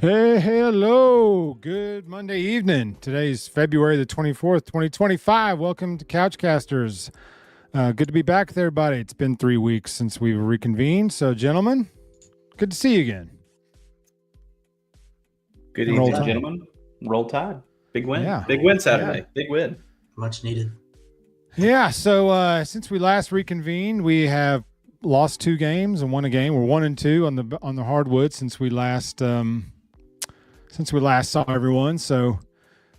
Hey, hello. Good Monday evening. Today's February the 24th, 2025. Welcome to Couchcasters. Good to be back with everybody. It's been 3 weeks since we've reconvened. So, gentlemen, good to see you again. Good And Roll evening, Tide. gentlemen. Roll Tide. Big win. Yeah. Big win Saturday. Big win. Much needed. Yeah. So, since we last reconvened, we have lost 2 games and won a game. We're 1-2 on the hardwood since we last saw everyone. So,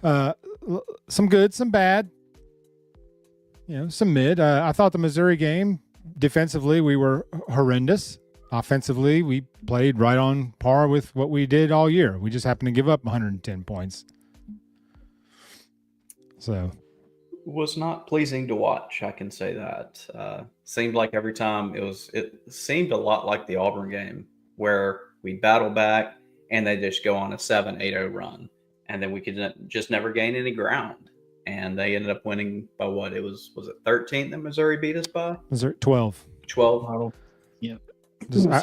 some good, some bad. Some mid. I thought the Missouri game, defensively, we were horrendous. Offensively, we played right on par with what we did all year. We just happened to give up 110 points. So, Was not pleasing to watch. I can say that. Seemed like every time it seemed a lot like the Auburn game where we battle back and they just go on a 7-8-0 run, and then we could just never gain any ground. And they ended up winning by what? Was it 13 that Missouri beat us by? Missouri 12. 12.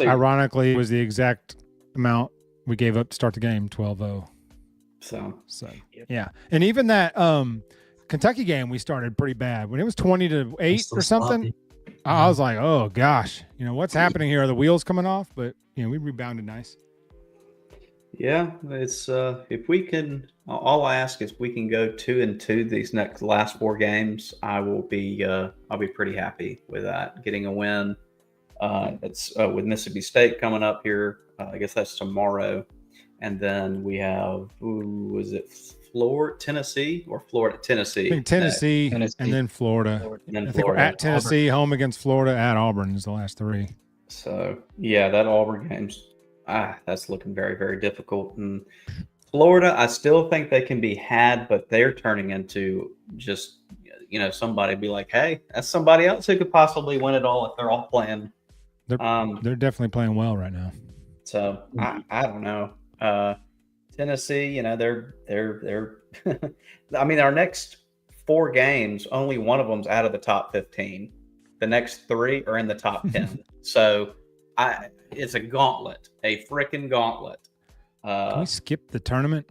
Ironically, it was the exact amount we gave up to start the game, 12-0. So yeah. And even that Kentucky game, we started pretty bad. When it was 20-8 or something, I was like, oh, gosh. What's happening here? Are the wheels coming off? But, we rebounded nice. yeah, it's if we can. All I ask is we can go 2-2 these last 4 games. I'll be pretty happy with that. Getting a win. It's with Mississippi State coming up here. I guess that's tomorrow, and then we have Tennessee or Florida? Tennessee. I think Tennessee, and then Florida. I think we're at Tennessee, Auburn. Home against Florida, at Auburn is the last 3. So yeah, that Auburn game's that's looking very, very difficult. And Florida, I still think they can be had, but they're turning into just somebody be like, hey, that's somebody else who could possibly win it all if they're all playing. They're definitely playing well right now. So I don't know. Tennessee, they're I mean, our next 4 games, only one of them's out of the top 15. The next 3 are in the top 10. So it's a gauntlet, a freaking gauntlet. Can we skip the tournament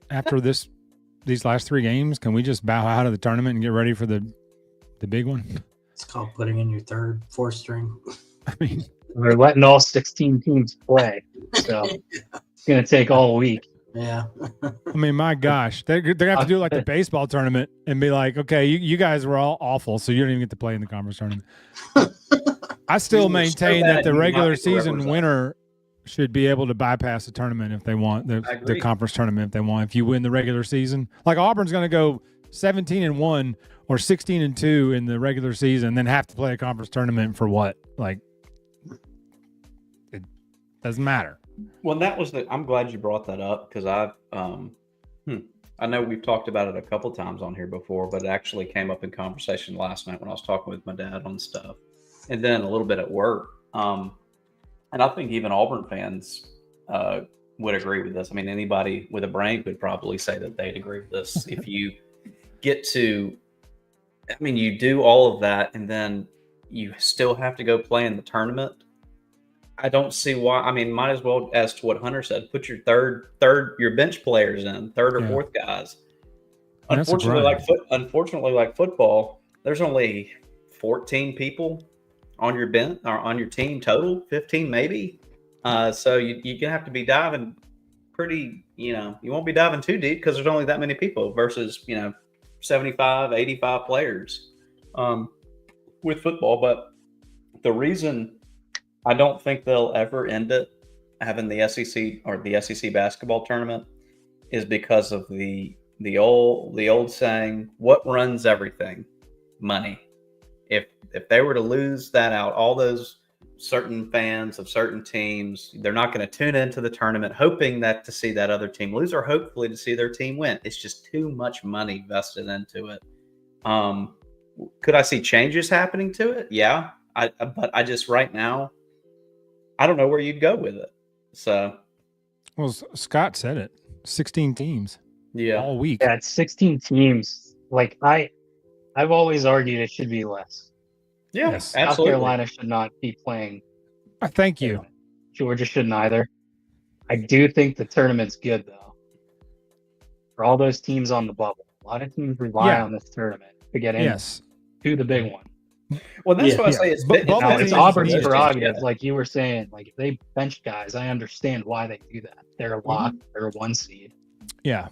after these last 3 games? Can we just bow out of the tournament and get ready for the big one? It's called putting in your third, 4th string. I mean, we're letting all 16 teams play, so it's going to take all week. Yeah. I mean, my gosh, they're going to have to do like the baseball tournament and be like, okay, you guys were all awful, so you don't even get to play in the conference tournament. I still maintain that the regular season winner should be able to bypass the tournament if they want, the conference tournament if they want. If you win the regular season, like Auburn's going to go 17-1 or 16-2 in the regular season, then have to play a conference tournament for what? Like, it doesn't matter. Well, I'm glad you brought that up because I know we've talked about it a couple times on here before, but it actually came up in conversation last night when I was talking with my dad on stuff, and then a little bit at work. And I think even Auburn fans would agree with this. I mean, anybody with a brain could probably say that they'd agree with this. If you get to, you do all of that, and then you still have to go play in the tournament. I don't see why. Might as well, as to what Hunter said, put your your bench players in, 3rd or 4th guys. Unfortunately, like football, there's only 14 people on your bench or on your team total, 15 maybe. So you can have to be diving pretty. You won't be diving too deep because there's only that many people versus 75, 85 players with football. But the reason I don't think they'll ever end it having the SEC or the SEC basketball tournament is because of the old saying, what runs everything? Money. If they were to lose that out, all those certain fans of certain teams, they're not going to tune into the tournament hoping to see that other team lose or hopefully to see their team win. It's just too much money vested into it. Could I see changes happening to it? Yeah. But I just right now, I don't know where you'd go with it. So, well, Scott said it. 16 teams. Yeah, all week. Yeah, it's 16 teams. Like I've always argued it should be less. Yeah, yes. Absolutely. South Carolina should not be playing. Thank you. Georgia shouldn't either. I do think the tournament's good though. For all those teams on the bubble, a lot of teams rely Yeah. on this tournament to get in Yes. to the big one. Well, that's Yeah. what I Yeah. say. It's, But it's bubble Now, better it's teams for Auburn's those teams, prerogative, yeah. like you were saying. Like if they bench guys, I understand why they do that. They're a lock. They're a 1 seed. Yeah.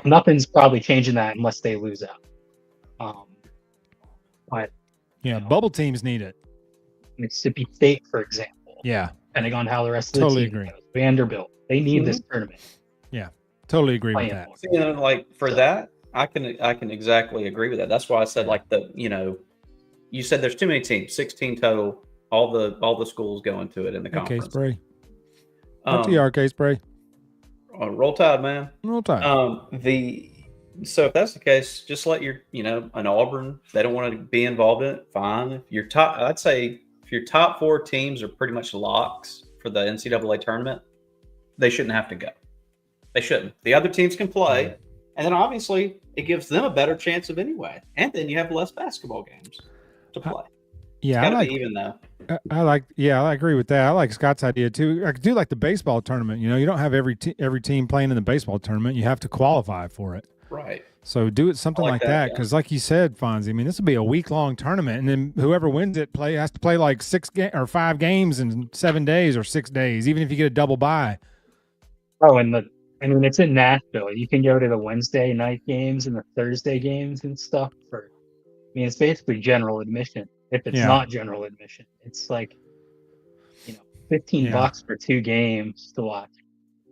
Nothing's probably changing that unless they lose out. But Yeah. You know. Bubble teams need it. Mississippi State, for example, Yeah. depending on how the rest of the Totally team agree. goes. Vanderbilt, they need this tournament. Totally agree with Playing that. for it. You know, like for So- that, I can exactly agree with that. That's why I said like you said there's too many teams, 16 total. All the schools go into it in the Okay, conference. Spray. Up to you, RK Spray. Roll Tide, man. Roll Tide. So if that's the case, just let your an Auburn, they don't want to be involved in it. Fine. If your I'd say if your top 4 teams are pretty much locks for the NCAA tournament, they shouldn't have to go. They shouldn't. The other teams can play, and then obviously it gives them a better chance of anyway. And then you have less basketball games to play. Yeah, Got I to like. be even though. I agree with that. I like Scott's idea too. I do like the baseball tournament. You don't have every team playing in the baseball tournament. You have to qualify for it. Right. So do it something I like like that, that yeah. because, like you said, Fonzie. I mean, this will be a week-long tournament, and then whoever wins it has to play like 5 games in 7 days or 6 days, even if you get a double bye. Oh, and when it's in Nashville, you can go to the Wednesday night games and the Thursday games and stuff. It's basically general admission. If it's Yeah. not general admission, it's like, $15 for 2 games to watch.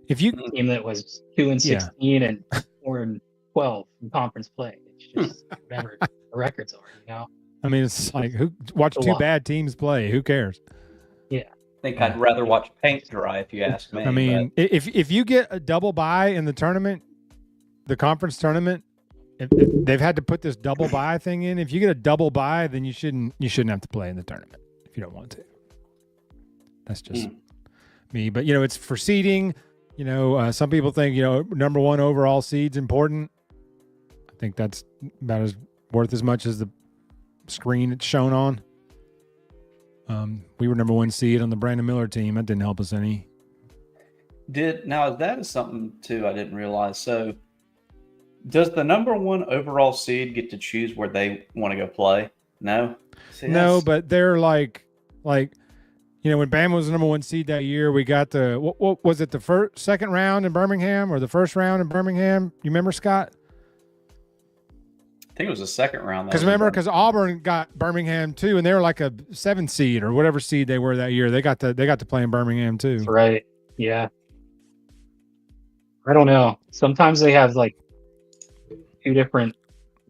If you A team that was 2-16 and 4-12 in conference play, it's just whatever the records are. I mean, it's like watch A 2 lot. bad teams play. Who cares? I think I'd rather watch paint dry if you ask me. I mean, if you get a double bye in the tournament, the conference tournament, if they've had to put this double bye thing in. If you get a double bye, then you shouldn't have to play in the tournament if you don't want to. That's just me. But it's for seeding. Some people think number 1 overall seed's important. I think that's about as worth as much as the screen it's shown on. We were number 1 seed on the Brandon Miller team. That didn't help us any. That is something too I didn't realize. So does the number 1 overall seed get to choose where they want to go play? No. See, No, but they're like when Bama was the number 1 seed that year, we got the what was it, the second round in Birmingham or the first round in Birmingham? You remember, Scott? I think it was the second round. Because Auburn got Birmingham too, and they were like a 7 seed or whatever seed they were that year. They got to play in Birmingham too. That's right. Yeah. I don't know. Sometimes they have like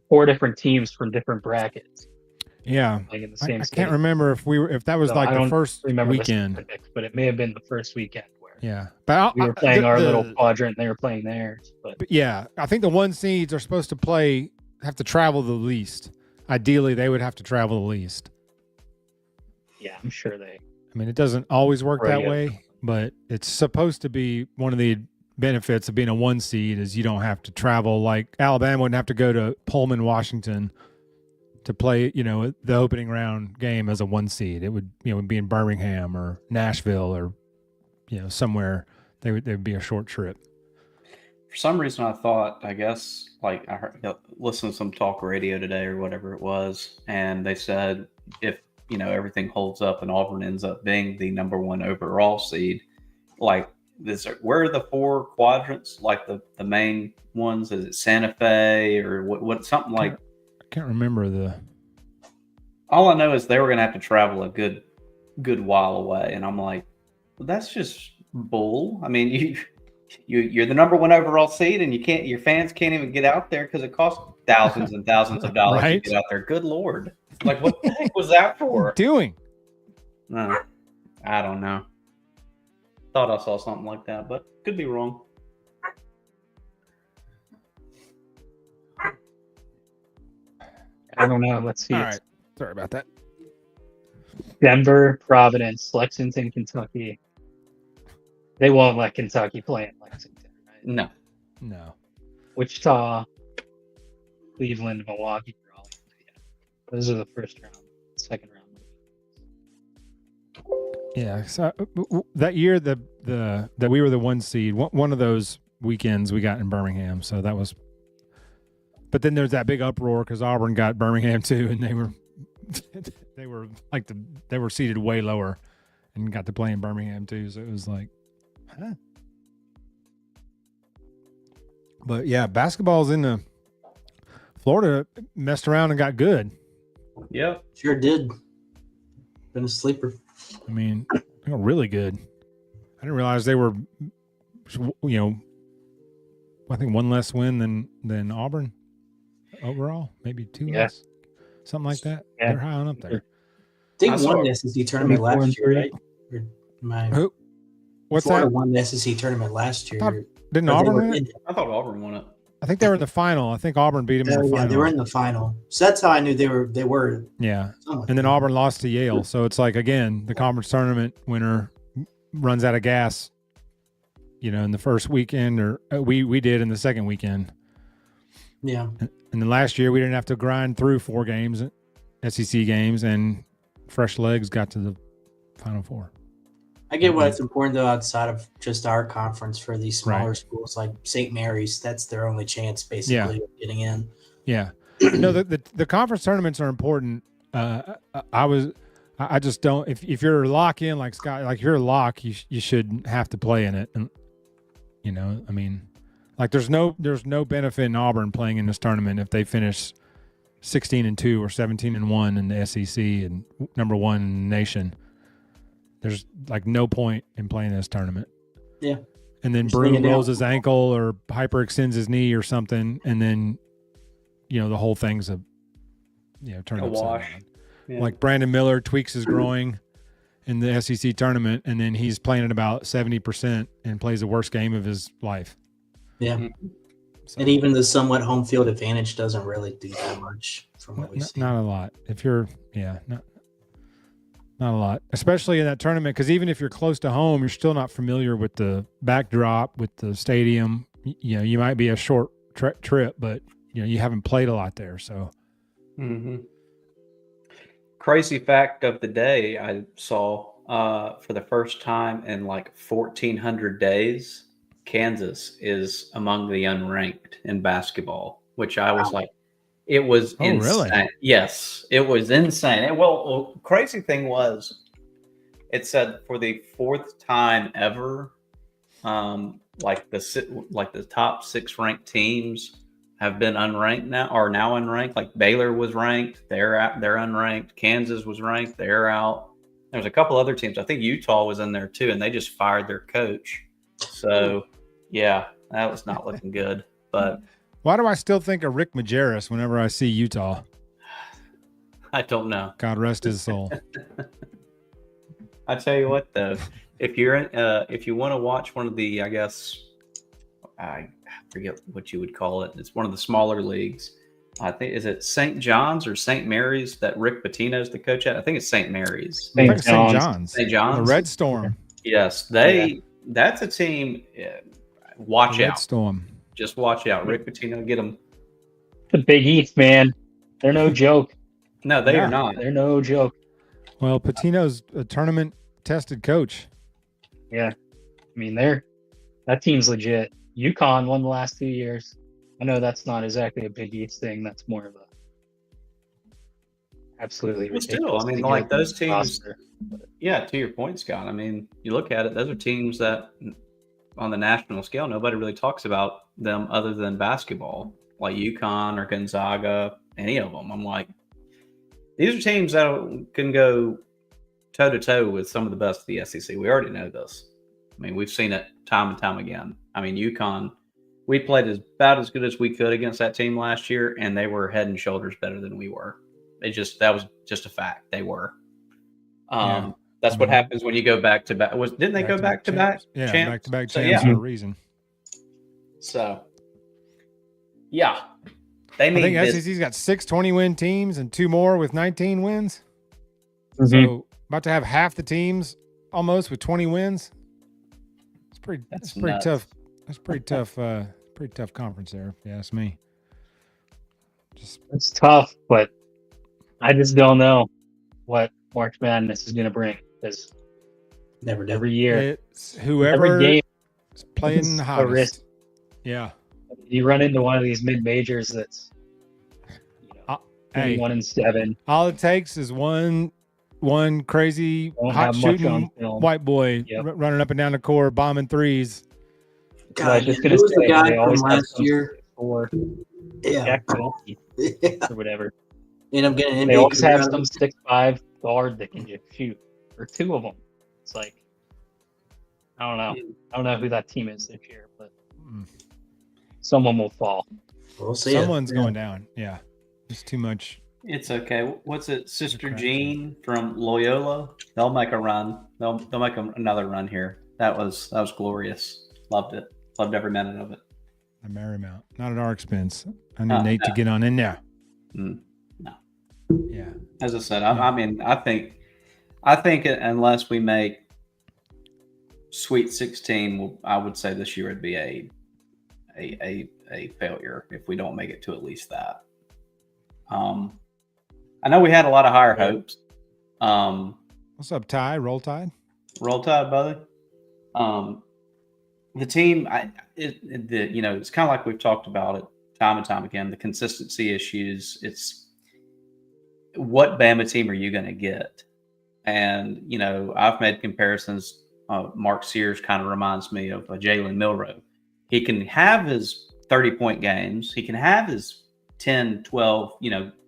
4 different teams from different brackets. Yeah, Like in the I same state. can't remember if that was So like I the don't first remember the weekend. specifics, but it may have been the first weekend where Yeah, but we were playing our little quadrant and they were playing theirs. But yeah, I think the 1 seeds are supposed to have to travel the least. Ideally, they would have to travel the least. yeah, I'm sure they. I mean, it doesn't always work that Right, yeah. way, but it's supposed to be one of the benefits of being a 1 seed is you don't have to travel. Like Alabama wouldn't have to go to Pullman, Washington to play, the opening round game as a 1 seed. It would, be in Birmingham or Nashville or, somewhere. They would be a short trip. For some reason, I thought, I guess, like I listened to some talk radio today or whatever it was, and they said if everything holds up and Auburn ends up being the number 1 overall seed, like where are the 4 quadrants? Like the main ones? Is it Santa Fe or what? Something like. I can't remember All I know is they were going to have to travel a good while away, and I'm like, well, that's just bull. I mean, you're the number 1 overall seed, and your fans can't even get out there because it costs thousands and thousands of dollars Right? to get out there. Good Lord. Like, what the heck was that for? doing. No, I don't know. Thought I saw something like that, but could be wrong. I don't know. Let's see. All right. Sorry about that. Denver, Providence, Lexington, Kentucky. They won't let Kentucky play in Lexington, right? No. No. Wichita, Cleveland, Milwaukee, Raleigh. Yeah. Those are the first round, second round. Yeah. So that year, that we were the 1 seed. One of those weekends we got in Birmingham. So that was. But then there's that big uproar because Auburn got Birmingham too, and they were seated way lower, and got to play in Birmingham too. So it was like, huh. But yeah, basketball's in the Florida messed around and got good. Yep. Sure did. Been a sleeper. I mean, they got really good. I didn't realize they were, I think one less win than Auburn overall, maybe 2 less, something like that. Yeah. They're high on up there. They won the SEC tournament last year, right? Who? What's Florida that? won the SEC tournament last year. Didn't Auburn win it? I thought Auburn won it. I think they were in the final. I think Auburn beat them in the final. Yeah, they were in the final. So that's how I knew they were. Yeah. And then Auburn lost to Yale. So it's like, again, the conference tournament winner runs out of gas, in the first weekend, or we did in the second weekend. Yeah. And then last year we didn't have to grind through 4 games, SEC games, and fresh legs got to the Final Four. I get why it's important, though, outside of just our conference for these smaller schools like St. Mary's. That's their only chance, basically, of getting in. Yeah. No, the conference tournaments are important. I just don't. If you're a lock in like Scott, like if you're a lock, you should have to play in it. And I mean, like there's no benefit in Auburn playing in this tournament if they finish 16-2 or 17-1 in the SEC and number 1 in the nation. There's like no point in playing this tournament. Yeah. And then Brew rolls his ankle or hyperextends his knee or something, and then the whole thing's a turn upside wash. down. Yeah. Like Brandon Miller tweaks his groin in the SEC tournament, and then he's playing at about 70% and plays the worst game of his life. Yeah. So, And even the somewhat home field advantage doesn't really do that much from what we see. not a lot. If you're, not a lot, especially in that tournament, because even if you're close to home, you're still not familiar with the backdrop, with the stadium. You might be a short trip, but you haven't played a lot there. So, Crazy fact of the day I saw for the first time in like 1,400 days, Kansas is among the unranked in basketball, which I was like, it was insane. Really? Yes, it was insane. Crazy thing was, it said for the 4th time ever, like the top 6 ranked teams have been unranked now, are now unranked. Like Baylor was ranked, they're unranked. Kansas was ranked, they're out. There's a couple other teams. I think Utah was in there too, and they just fired their coach. So yeah, that was not looking good. But why do I still think of Rick Majerus whenever I see Utah? I don't know. God rest his soul. I tell you what, though, if you want to watch one of the, I guess, I forget what you would call it. It's one of the smaller leagues. I think, is it St. John's or St. Mary's that Rick Pitino's the coach at? I think it's St. Mary's. St. John's. St. John's. The Red Storm. Yes, that's a team. Watch out. Red Storm. Just watch out. Rick Pitino, get them. The Big East, man. They're no joke. No, they are not. They're no joke. Well, Pitino's a tournament-tested coach. Yeah. I mean, that team's legit. UConn won the last 2 years. I know that's not exactly a Big East thing. That's more of a absolutely ridiculous. Still, I mean, like those teams. Roster. Yeah, to your point, Scott. I mean, you look at it; those are teams that, on the national scale, nobody really talks about them other than basketball, like UConn or Gonzaga, any of them. I'm like, these are teams that can go toe to toe with some of the best of the SEC. We already know this. I mean, we've seen it time and time again. I mean, UConn, we played about as good as we could against that team last year, and they were head and shoulders better than we were. That was just a fact. They were. That's what happens when you go back to back. Didn't they go back to back? Yeah, champs? back to back champs for a reason. So, yeah, I think SEC's got 6 20-win teams and 2 more with 19 wins. Mm-hmm. So about to have half the teams almost with 20 wins. It's pretty. That's pretty tough. That's pretty tough. Pretty tough conference there. If you ask me. It's tough, but I just don't know what March Madness is going to bring, because Never do. every year. It's whoever Every game is playing is the a hottest. risk. Yeah. You run into one of these mid majors that's Hey, 21-7. all it takes is one crazy Won't hot have much shooting on film. white boy Yep. running up and down the court, bombing threes. I God, was just who gonna was the say guy they from always have last some year? 6'4" Yeah. Jack Nowitzki Yeah. or whatever. And I'm getting They NBA always have career out some of 6'5" guard that can just shoot, or two of them. It's like, I don't know. I don't know who that team is this year, but someone will fall. it. We'll see. Someone's going down. Yeah. It's too much. It's okay. What's it? Sister crap Jean from Loyola. They'll make a run. They'll make another run here. That was glorious. Loved it. Loved every minute of it. A Marymount. Not at our expense. I need Oh, Nate to no. get on in there. No. Yeah. As I said, I think unless we make Sweet 16, I would say this year would be a failure if we don't make it to at least that. I know we had a lot of higher hopes. What's up, Ty? Roll Tide? Roll Tide, brother. The team, it's kind of like we've talked about it time and time again. The consistency issues. It's what Bama team are you going to get? And I've made comparisons. Mark Sears kind of reminds me of Jalen Milroe. He can have his 30-point games. He can have his 10, 12,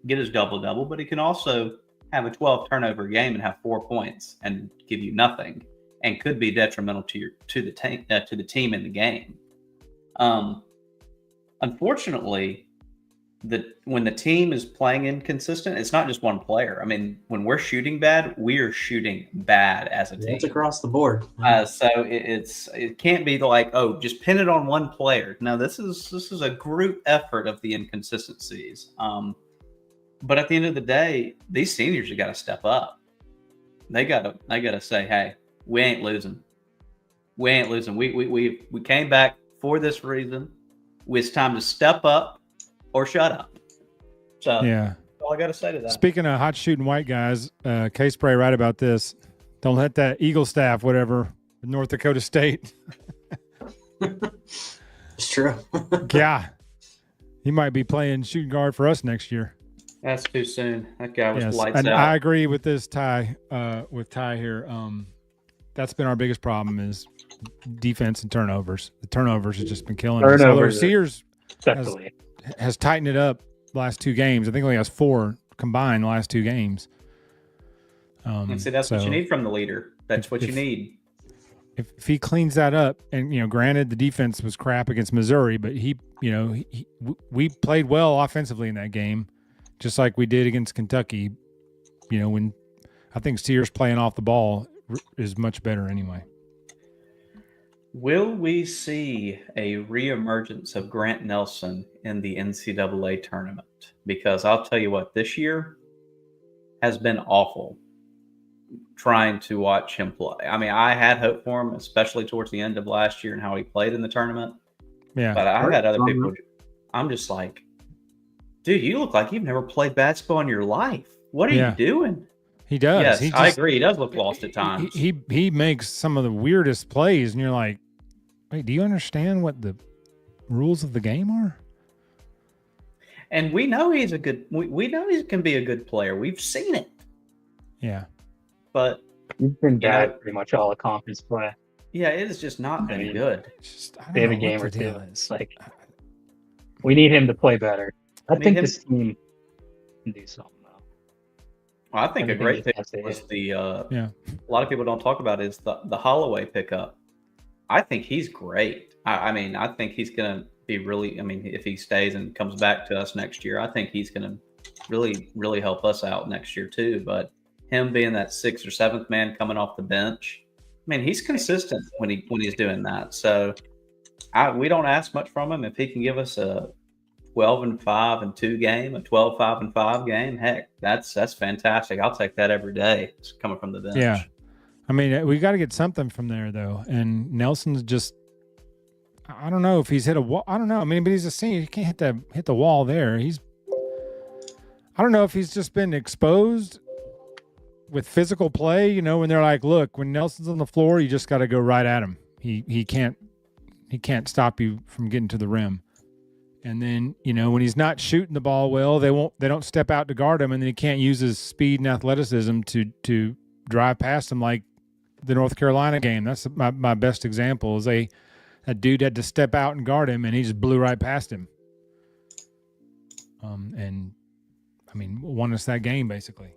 get his double-double, but he can also have a 12 turnover game and have 4 points and give you nothing, and could be detrimental to the team in the game. Unfortunately, when the team is playing inconsistent, it's not just one player. I mean, when we're shooting bad, we are shooting bad as a team. It's across the board. So it can't be like, oh, just pin it on one player. No, this is a group effort of the inconsistencies. But at the end of the day, these seniors have got to step up. They gotta say, hey, we ain't losing. We ain't losing. We came back for this reason. It's time to step up or shut up. So Yeah. that's all I got to say to that. Speaking of hot shooting white guys, K-Spray right about this. Don't let that Eagle staff, whatever, North Dakota State. It's true. Yeah. He might be playing shooting guard for us next year. That's too soon. That guy was lights and out. I agree with this Ty, here. That's been our biggest problem is defense and turnovers. The turnovers has just been killing us. Although Sears has tightened it up the last 2 games. I think he only has 4 combined the last 2 games. And see, that's what you need from the leader. That's what you need. If he cleans that up, and granted the defense was crap against Missouri, but we played well offensively in that game, just like we did against Kentucky. When I think Sears playing off the ball is much better anyway. Will we see a reemergence of Grant Nelson in the NCAA tournament? Because I'll tell you what, this year has been awful trying to watch him play. I mean, I had hope for him, especially towards the end of last year and how he played in the tournament. Yeah. But I've had other people, I'm just like, dude, you look like you've never played basketball in your life. What are you doing? He does. Yes, I agree. He does look lost at times. He makes some of the weirdest plays, and you're like, wait, do you understand what the rules of the game are? And we know he's a good. We know he can be a good player. We've seen it. Yeah, but he's been bad pretty much all the conference play. Yeah, it has just not been good. They have a game or two. It's like we need him to play better. I think this team can do something. Well, I think a great pick was a lot of people don't talk about is the Holloway pickup. I think he's great. I mean, I think he's going to be really, if he stays and comes back to us next year, I think he's going to really, really help us out next year too. But him being that 6th or 7th man coming off the bench, he's consistent when he's doing that. So we don't ask much from him. If he can give us a 12-5-2 game, a 12-5-5 game, heck, that's fantastic. I'll take that every day. It's coming from the bench. Yeah. We got to get something from there though. And Nelson's just, I don't know if he's hit a wall. I don't know. But he's a senior. He can't hit the wall there. I don't know if he's just been exposed with physical play, when they're like, look, when Nelson's on the floor, you just got to go right at him. He can't stop you from getting to the rim. And then, when he's not shooting the ball well, they don't step out to guard him, and then he can't use his speed and athleticism to drive past him like the North Carolina game. That's my best example is that dude had to step out and guard him, and he just blew right past him. Won us that game basically.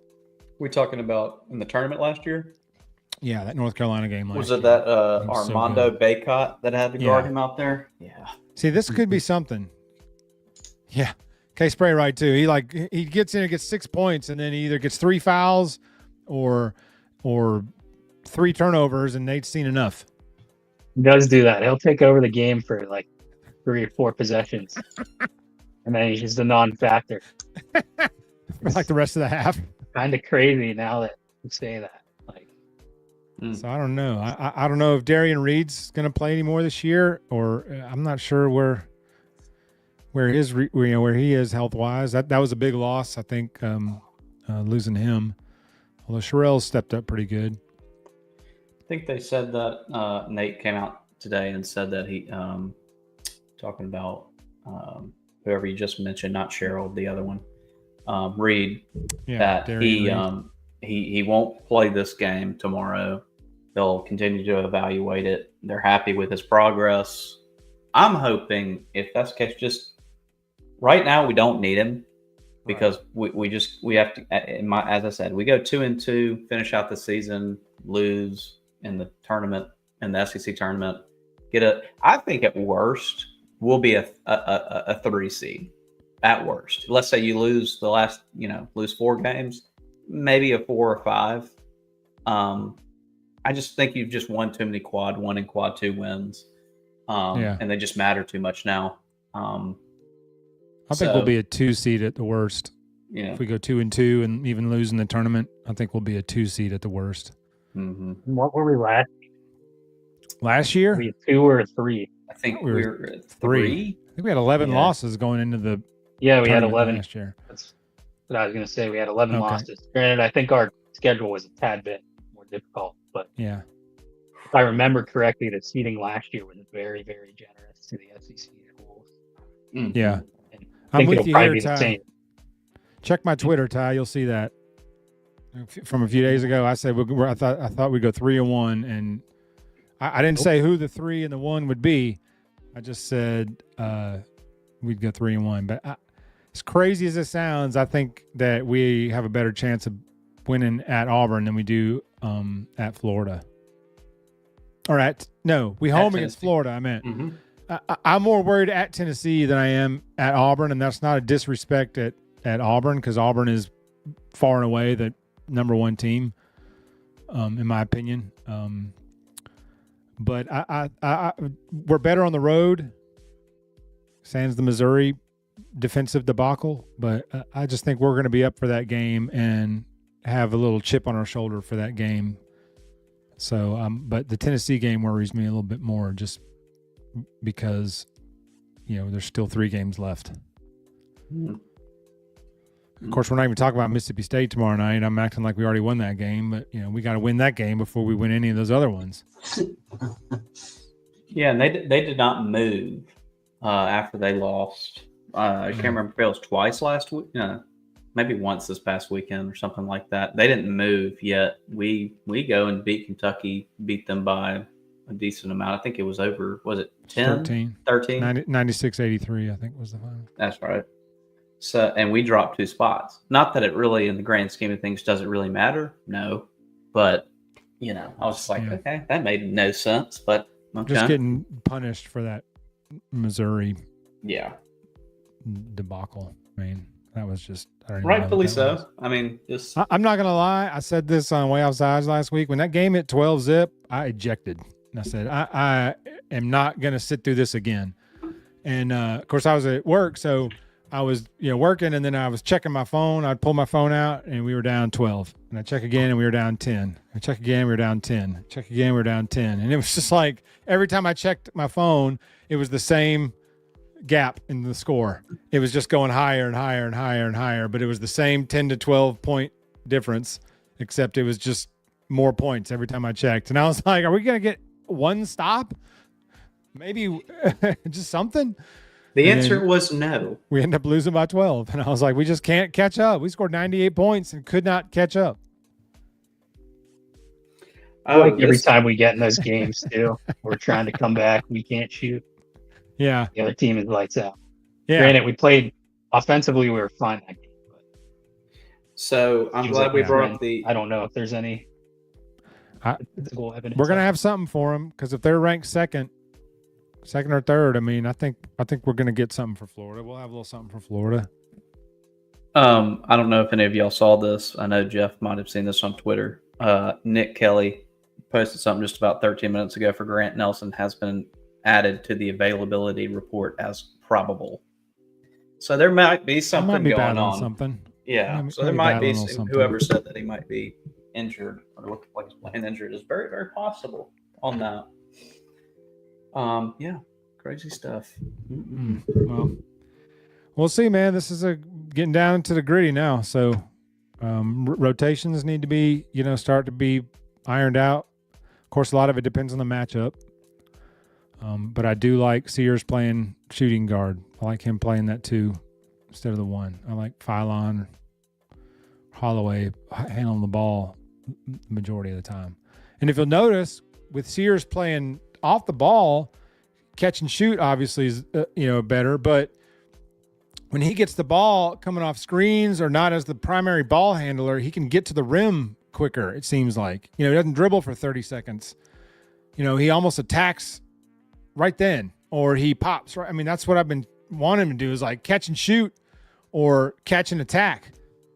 We talking about in the tournament last year? Yeah, that North Carolina game last year. Was it that Armando Baycott that had to guard him out there? Yeah. See, this could be something. Yeah. K-Spray right too. He gets in and gets 6 points, and then he either gets 3 fouls or 3 turnovers, and Nate's seen enough. He does do that. He'll take over the game for like 3 or 4 possessions. And then he's just a non-factor. Like the rest of the half. Kind of crazy now that you say that. So I don't know. I don't know if Darian Reed's going to play anymore this year, or I'm not sure where he is health wise. That was a big loss, I think, losing him. Although Sherrell stepped up pretty good. I think they said that Nate came out today and said that he talking about whoever you just mentioned, not Cheryl, the other one, Reed. Yeah, that Darian he won't play this game tomorrow. They'll continue to evaluate it. They're happy with his progress. I'm hoping if that's the case, just right now we don't need him because we have to. As I said, we go 2-2, finish out the season, lose in the tournament, in the SEC tournament. I think at worst we'll be a 3 seed. At worst, let's say you lose the last, lose 4 games, maybe a 4 or 5. I just think you've just won too many quad 1 and quad 2 wins. And they just matter too much now. I think we'll be a 2 seed at the worst. Yeah. If we go 2-2 and even lose in the tournament, I think we'll be a 2 seed at the worst. Mm-hmm. What were we last? Last year? Were we 2 or 3? I think we were at 3. I think we had 11 losses going into the. Yeah, we had 11 last year. That's what I was going to say. We had 11 losses. Granted, I think our schedule was a tad bit more difficult, but yeah, if I remember correctly, the seeding last year was very, very generous to the SEC schools. Yeah, and I think it'll probably be the same. Check my Twitter, Ty. You'll see that from a few days ago. I said I thought we'd go 3-1, and I didn't say who the 3 and the 1 would be. I just said we'd go 3-1, but. As crazy as it sounds, I think that we have a better chance of winning at Auburn than we do at Florida. We home against Florida, I meant. Mm-hmm. I'm more worried at Tennessee than I am at Auburn, and that's not a disrespect at Auburn because Auburn is far and away the number 1 team, in my opinion. But we're better on the road, sans the Missouri defensive debacle, but I just think we're going to be up for that game and have a little chip on our shoulder for that game. So, but the Tennessee game worries me a little bit more just because, there's still 3 games left. Of course, we're not even talking about Mississippi State tomorrow night. I'm acting like we already won that game, but, we got to win that game before we win any of those other ones. Yeah, and they did not move after they lost. I can't remember if it was twice last week. Maybe once this past weekend or something like that. They didn't move yet. We go and beat Kentucky, beat them by a decent amount. I think it was over, was it 10? 13? 96-83, I think was the final. That's right. So, and we dropped 2 spots. Not that it really, in the grand scheme of things, doesn't really matter. No. But, I was just like, okay, that made no sense. But, okay. Just getting punished for that Missouri debacle. I mean, that was just rightfully so. I mean, just I'm not gonna lie. I said this on Waaaay Offsides last week. When that game hit 12 zip, I ejected. And I said, I am not gonna sit through this again. And of course, I was at work, so I was working, and then I was checking my phone. I'd pull my phone out, and we were down 12. And I check again, and we were down 10. I check again, we were down 10. Check again, we were down 10. And it was just like every time I checked my phone, it was the same gap in the score. It was just going higher and higher and higher and higher, but it was the same 10 to 12 point difference except it was just more points every time I checked. And I was like, are we going to get one stop? Maybe just something? The And answer then was no. we ended up losing by 12. And I was like, we just can't catch up. We scored 98 points and could not catch up. Every time we get in those games too, we're trying to come back. We can't shoot. Yeah. The other team is lights out. Yeah. Granted, we played offensively. We were fine that game. But So I'm glad we brought the. I don't know if there's any physical evidence. We're going to have something for them because if they're ranked second or third, I mean, I think we're going to get something for Florida. We'll have a little something for Florida. I don't know if any of y'all saw this. I know Jeff might have seen this on Twitter. Nick Kelly posted something just about 13 minutes ago for Grant Nelson has been added to the availability report as probable. So there might be something going on. Something. Yeah. So there might be whoever said that he might be injured or looked like he's playing injured is very, very possible on that. Yeah, crazy stuff. Well, we'll see, man. This is getting down to the gritty now. So rotations need to be, start to be ironed out. Of course, a lot of it depends on the matchup. But I do like Sears playing shooting guard. I like him playing that 2 instead of the 1. I like Phylon, Holloway handling the ball the majority of the time. And if you'll notice, with Sears playing off the ball, catch and shoot obviously is better. But when he gets the ball coming off screens or not as the primary ball handler, he can get to the rim quicker, it seems like. He doesn't dribble for 30 seconds. He almost attacks right then, or he pops. Right. I mean, that's what I've been wanting him to do is like catch and shoot or catch and attack.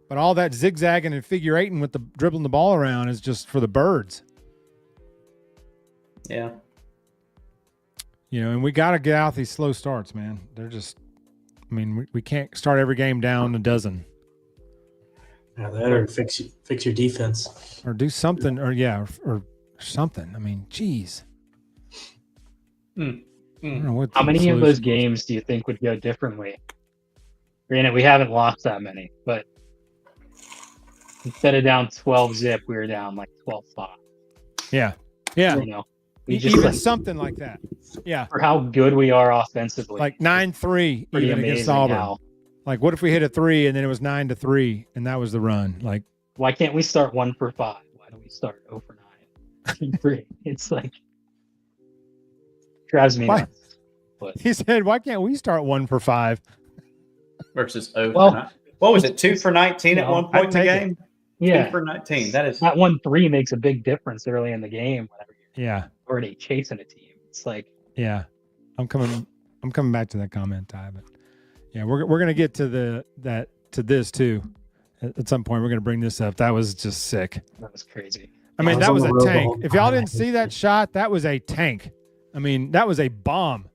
But all that zigzagging and figure eighting with the dribbling the ball around is just for the birds. Yeah. And we got to get out these slow starts, man. They're just, we can't start every game down a dozen. Yeah, that or fix your defense. Or do something, or something. Geez. I don't know how many of those games do you think would go differently? Granted, we haven't lost that many, but instead of down 12-0, we were down like 12-5. Yeah. Yeah. We just even something like that. Yeah. For how good we are offensively. Like 9-3 even against Auburn. Like, what if we hit a 3 and then it was 9-3 and that was the run? Like, why can't we start 1 for 5? Why don't we start 0 for 9? 3. It's like drives me nuts. But he said, "Why can't we start 1 for 5 versus 0 for 9?" What was it? 2 for 19 at one point in the game. Yeah, 2 for 19. That is that 1-3 makes a big difference early in the game. Whenever you're already chasing a team, it's like I'm coming back to that comment, Ty, but yeah, we're gonna get to this too. At some point, we're gonna bring this up. That was just sick. That was crazy. That was a tank. If y'all didn't see that shot, that was a tank. That was a bomb.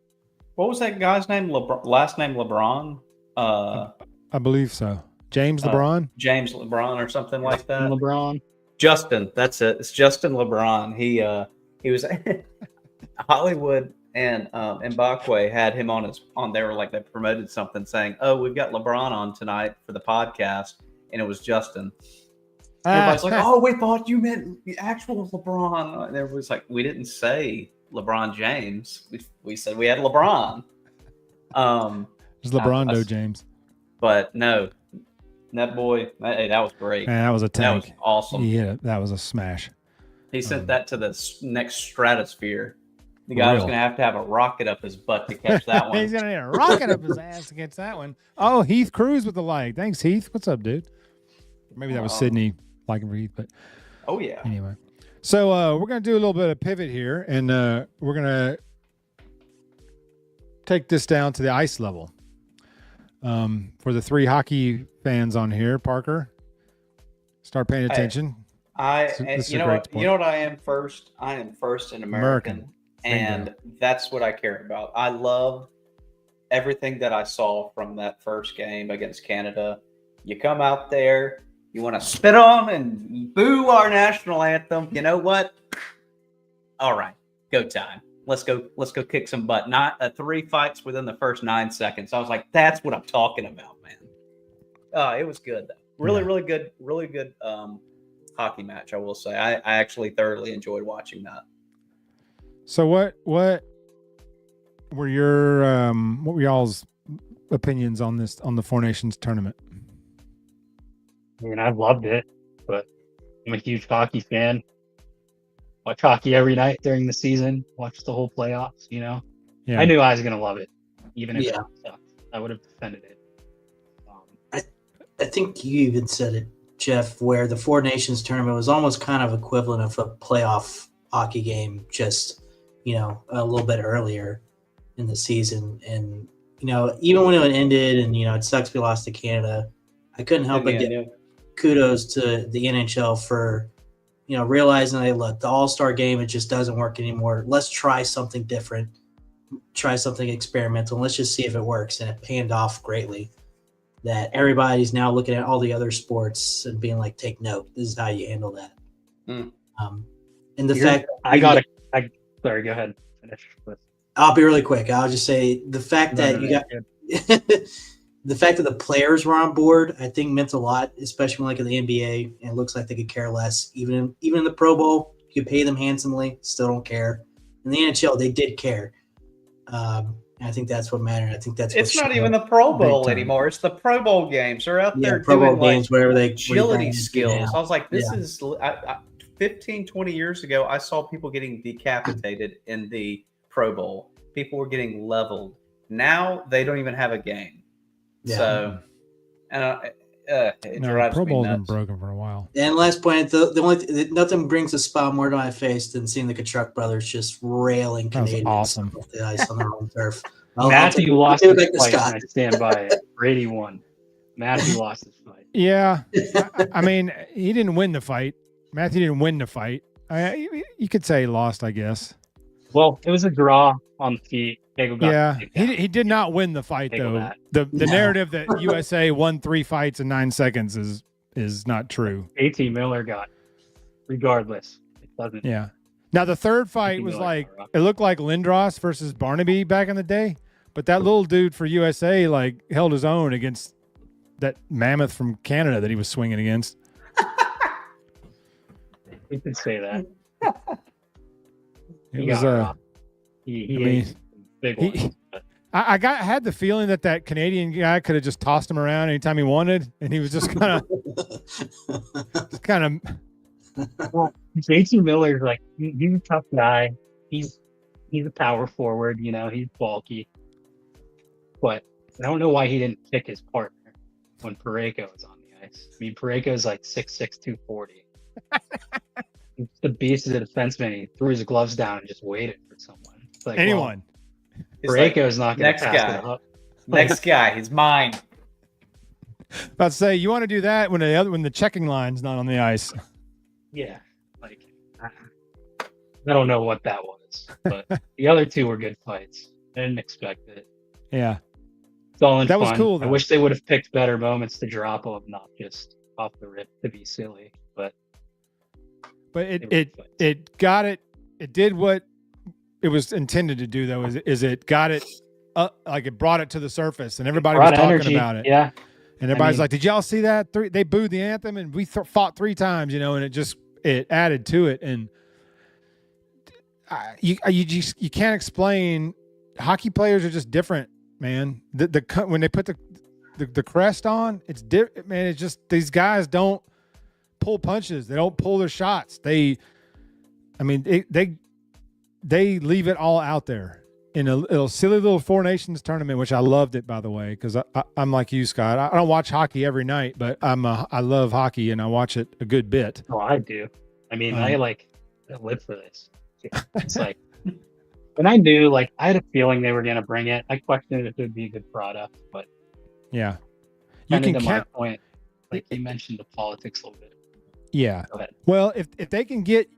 What was that guy's name? Last name LeBron? I believe so. James LeBron? James LeBron or something like that. LeBron. Justin, that's it. It's Justin LeBron. He was Hollywood and Mbakwe had him on they were like, they promoted something saying, "Oh, we've got LeBron on tonight for the podcast," and it was Justin. Everybody's like, "Oh, we thought you meant the actual LeBron." And everybody's like, "We didn't say LeBron James. We said we had LeBron." It's LeBrondo James. But no, that boy, that was great. Man, that was a tank. That was awesome. Yeah, that was a smash. He sent that to the next stratosphere. The guy was going to have a rocket up his butt to catch that one. He's going to need a rocket up his ass to catch that one. Oh, Heath Cruz with the like. Thanks, Heath. What's up, dude? Maybe that was Sydney liking for Heath, but oh yeah. Anyway, so we're going to do a little bit of pivot here, and we're going to take this down to the ice level. For the 3 hockey fans on here, Parker, start paying attention. You know what I am first? I am first in American. And that's what I care about. I love everything that I saw from that first game against Canada. You come out there, you want to spit on and boo our national anthem. You know what? All right, go time. Let's go kick some butt. Not 3 fights within the first 9 seconds. I was like, that's what I'm talking about, man. It was good though. Really good hockey match. I will say I actually thoroughly enjoyed watching that. So what were y'all's opinions on the Four Nations tournament? I mean, I loved it, but I'm a huge hockey fan. Watch hockey every night during the season. Watch the whole playoffs. Yeah. I knew I was gonna love it, even if Yeah. it sucked. I would have defended it. I think you even said it, Jeff, where the Four Nations tournament was almost kind of equivalent of a playoff hockey game, just, a little bit earlier in the season. And, even when it ended and, it sucks we lost to Canada, I couldn't help but give kudos to the NHL for, realizing they look, the All-Star game, it just doesn't work anymore. Let's try something different, try something experimental, and let's just see if it works. And it panned off greatly. That everybody's now looking at all the other sports and being like, take note. This is how you handle that. And the fact sorry, go ahead. Finish with. I'll be really quick. I'll just say the fact that you got the fact that the players were on board, I think meant a lot, especially when like in the NBA, and it looks like they could care less. Even in the Pro Bowl, you could pay them handsomely, still don't care. In the NHL, they did care. I think that's what mattered. I think it's not even the Pro Bowl anymore. It's the Pro Bowl games. They're out there Pro doing Bowl games, whatever they agility skills. I was like, this is 15, 20 years ago. I saw people getting decapitated in the Pro Bowl. People were getting leveled. Now they don't even have a game. Yeah. So, and it drives Pro me Bowl's nuts. been broken for a while. And last point, the only nothing brings a smile more to my face than seeing the Kachuk brothers just railing That was Canadians awesome. off the ice on their home turf. Matthew lost I'll his take it fight, back and to I stand by it. Brady won. Matthew lost his fight. Yeah, I mean, he didn't win the fight. Matthew didn't win the fight. You could say he lost, I guess. Well, it was a draw on the feet. Hagel got Yeah, the takedown. he did not win the fight Hagel though. that. The narrative that USA won 3 fights in 9 seconds is not true. AT Miller got, regardless. It doesn't. Yeah. Now the third fight was like, it looked like Lindros versus Barnaby back in the day, but that little dude for USA like held his own against that mammoth from Canada that he was swinging against. We could say that. It was He I mean, ate big one. I had the feeling that Canadian guy could have just tossed him around anytime he wanted, and he was just kind of. Well, JT Miller's like he's a tough guy. He's a power forward, he's bulky. But I don't know why he didn't kick his partner when Parayko was on the ice. I mean, Parayko's like 6'6", 240. He's the beast as a defenseman. He threw his gloves down and just waited for someone. It's like, Anyone. Parayko's not going to pass it up. Next guy, he's mine. About to say, you want to do that when the checking line's not on the ice. Yeah, like I don't know what that was, but the other two were good fights. I didn't expect it. Yeah, it's all in that fun. was cool. I wish they would have picked better moments to drop them, not just off the rip to be silly. But it got it. It did what it was intended to do, though. Is it got it like it brought it to the surface, and everybody was talking about it. Yeah, and everybody's like, "Did y'all see that? They booed the anthem, and we fought 3 times, and it added to it." And you can't explain. Hockey players are just different, man. When they put the crest on, it's different, man. It's just these guys don't pull punches. They don't pull their shots. They leave it all out there in a silly little Four Nations tournament, which I loved it, by the way, because I'm like you, Scott. I don't watch hockey every night, but I love hockey and I watch it a good bit. Oh, I do. I mean, I live for this. It's like when I knew, I had a feeling they were going to bring it. I questioned if it would be a good product, but yeah, you can my point. Like you mentioned the politics a little bit. Yeah. Go ahead. Well, if they can get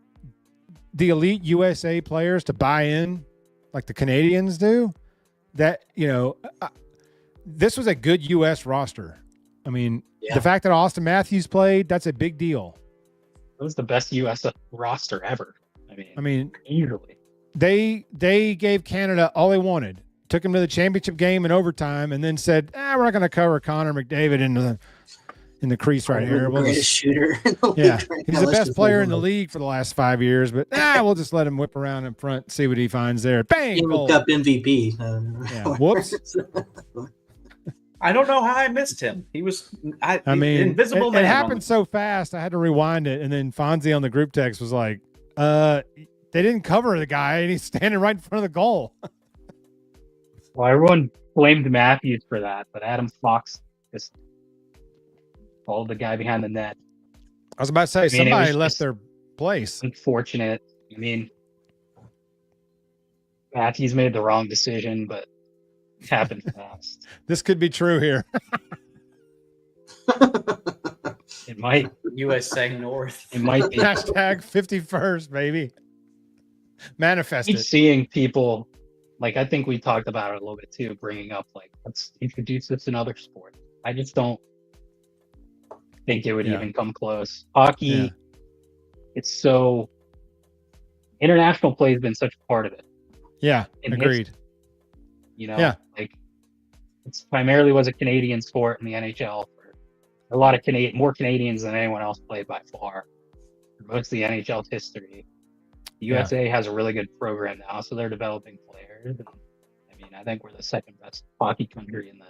the elite USA players to buy in, like the Canadians do, that this was a good U.S. roster. I mean, the fact that Austin Matthews played, that's a big deal. It was the best U.S. roster ever. I mean, easily. They gave Canada all they wanted, took them to the championship game in overtime, and then said, "We're not going to cover Connor McDavid in the crease right here. The We'll greatest just, shooter in the yeah, league right he's now. the Let's best just player move in the on. league for the last 5 years, but we'll just let him whip around in front, see what he finds there. Bang, Stanley goal. Cup MVP. Yeah, whoops. I don't know how I missed him. He was, I mean, invisible it man. happened so fast. I had to rewind it, and then Fonzie on the group text was like, "They didn't cover the guy, and he's standing right in front of the goal." Well, everyone blamed Matthews for that, but Adam Fox just followed the guy behind the net. I was about to say it somebody was left just their place. Unfortunate. I mean, Matthews made the wrong decision, but it happened fast. This could be true here. It might. USA North. It might be. Hashtag 51st, baby. Manifest Keep it. seeing people, like I think we talked about it a little bit too, bringing up like, let's introduce this in other sports. I just don't think it would Yeah. even come close. Hockey, Yeah. it's so international play has been such a part of it. Yeah, In agreed. Yeah. Like it's primarily was a Canadian sport in the NHL. A lot of more Canadians than anyone else played by far. For most of the NHL's history. The USA has a really good program now, so they're developing players. And, I mean, I think we're the second best hockey country in the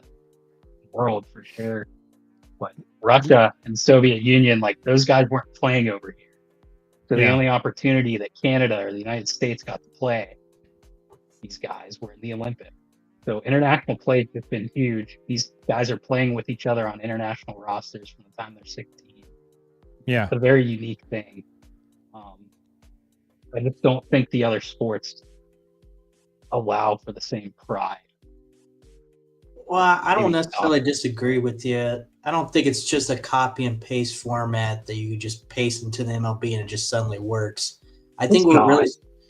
world for sure. But Russia and Soviet Union, like those guys weren't playing over here. So the Yeah. only opportunity that Canada or the United States got to play these guys were in the Olympics. So international play has been huge. These guys are playing with each other on international rosters from the time they're 16. Yeah. It's a very unique thing. I just don't think the other sports allow for the same pride. Well, I don't Maybe necessarily not. disagree with you. I don't think it's just a copy and paste format that you just paste into the MLB and it just suddenly works. I think It's what not. really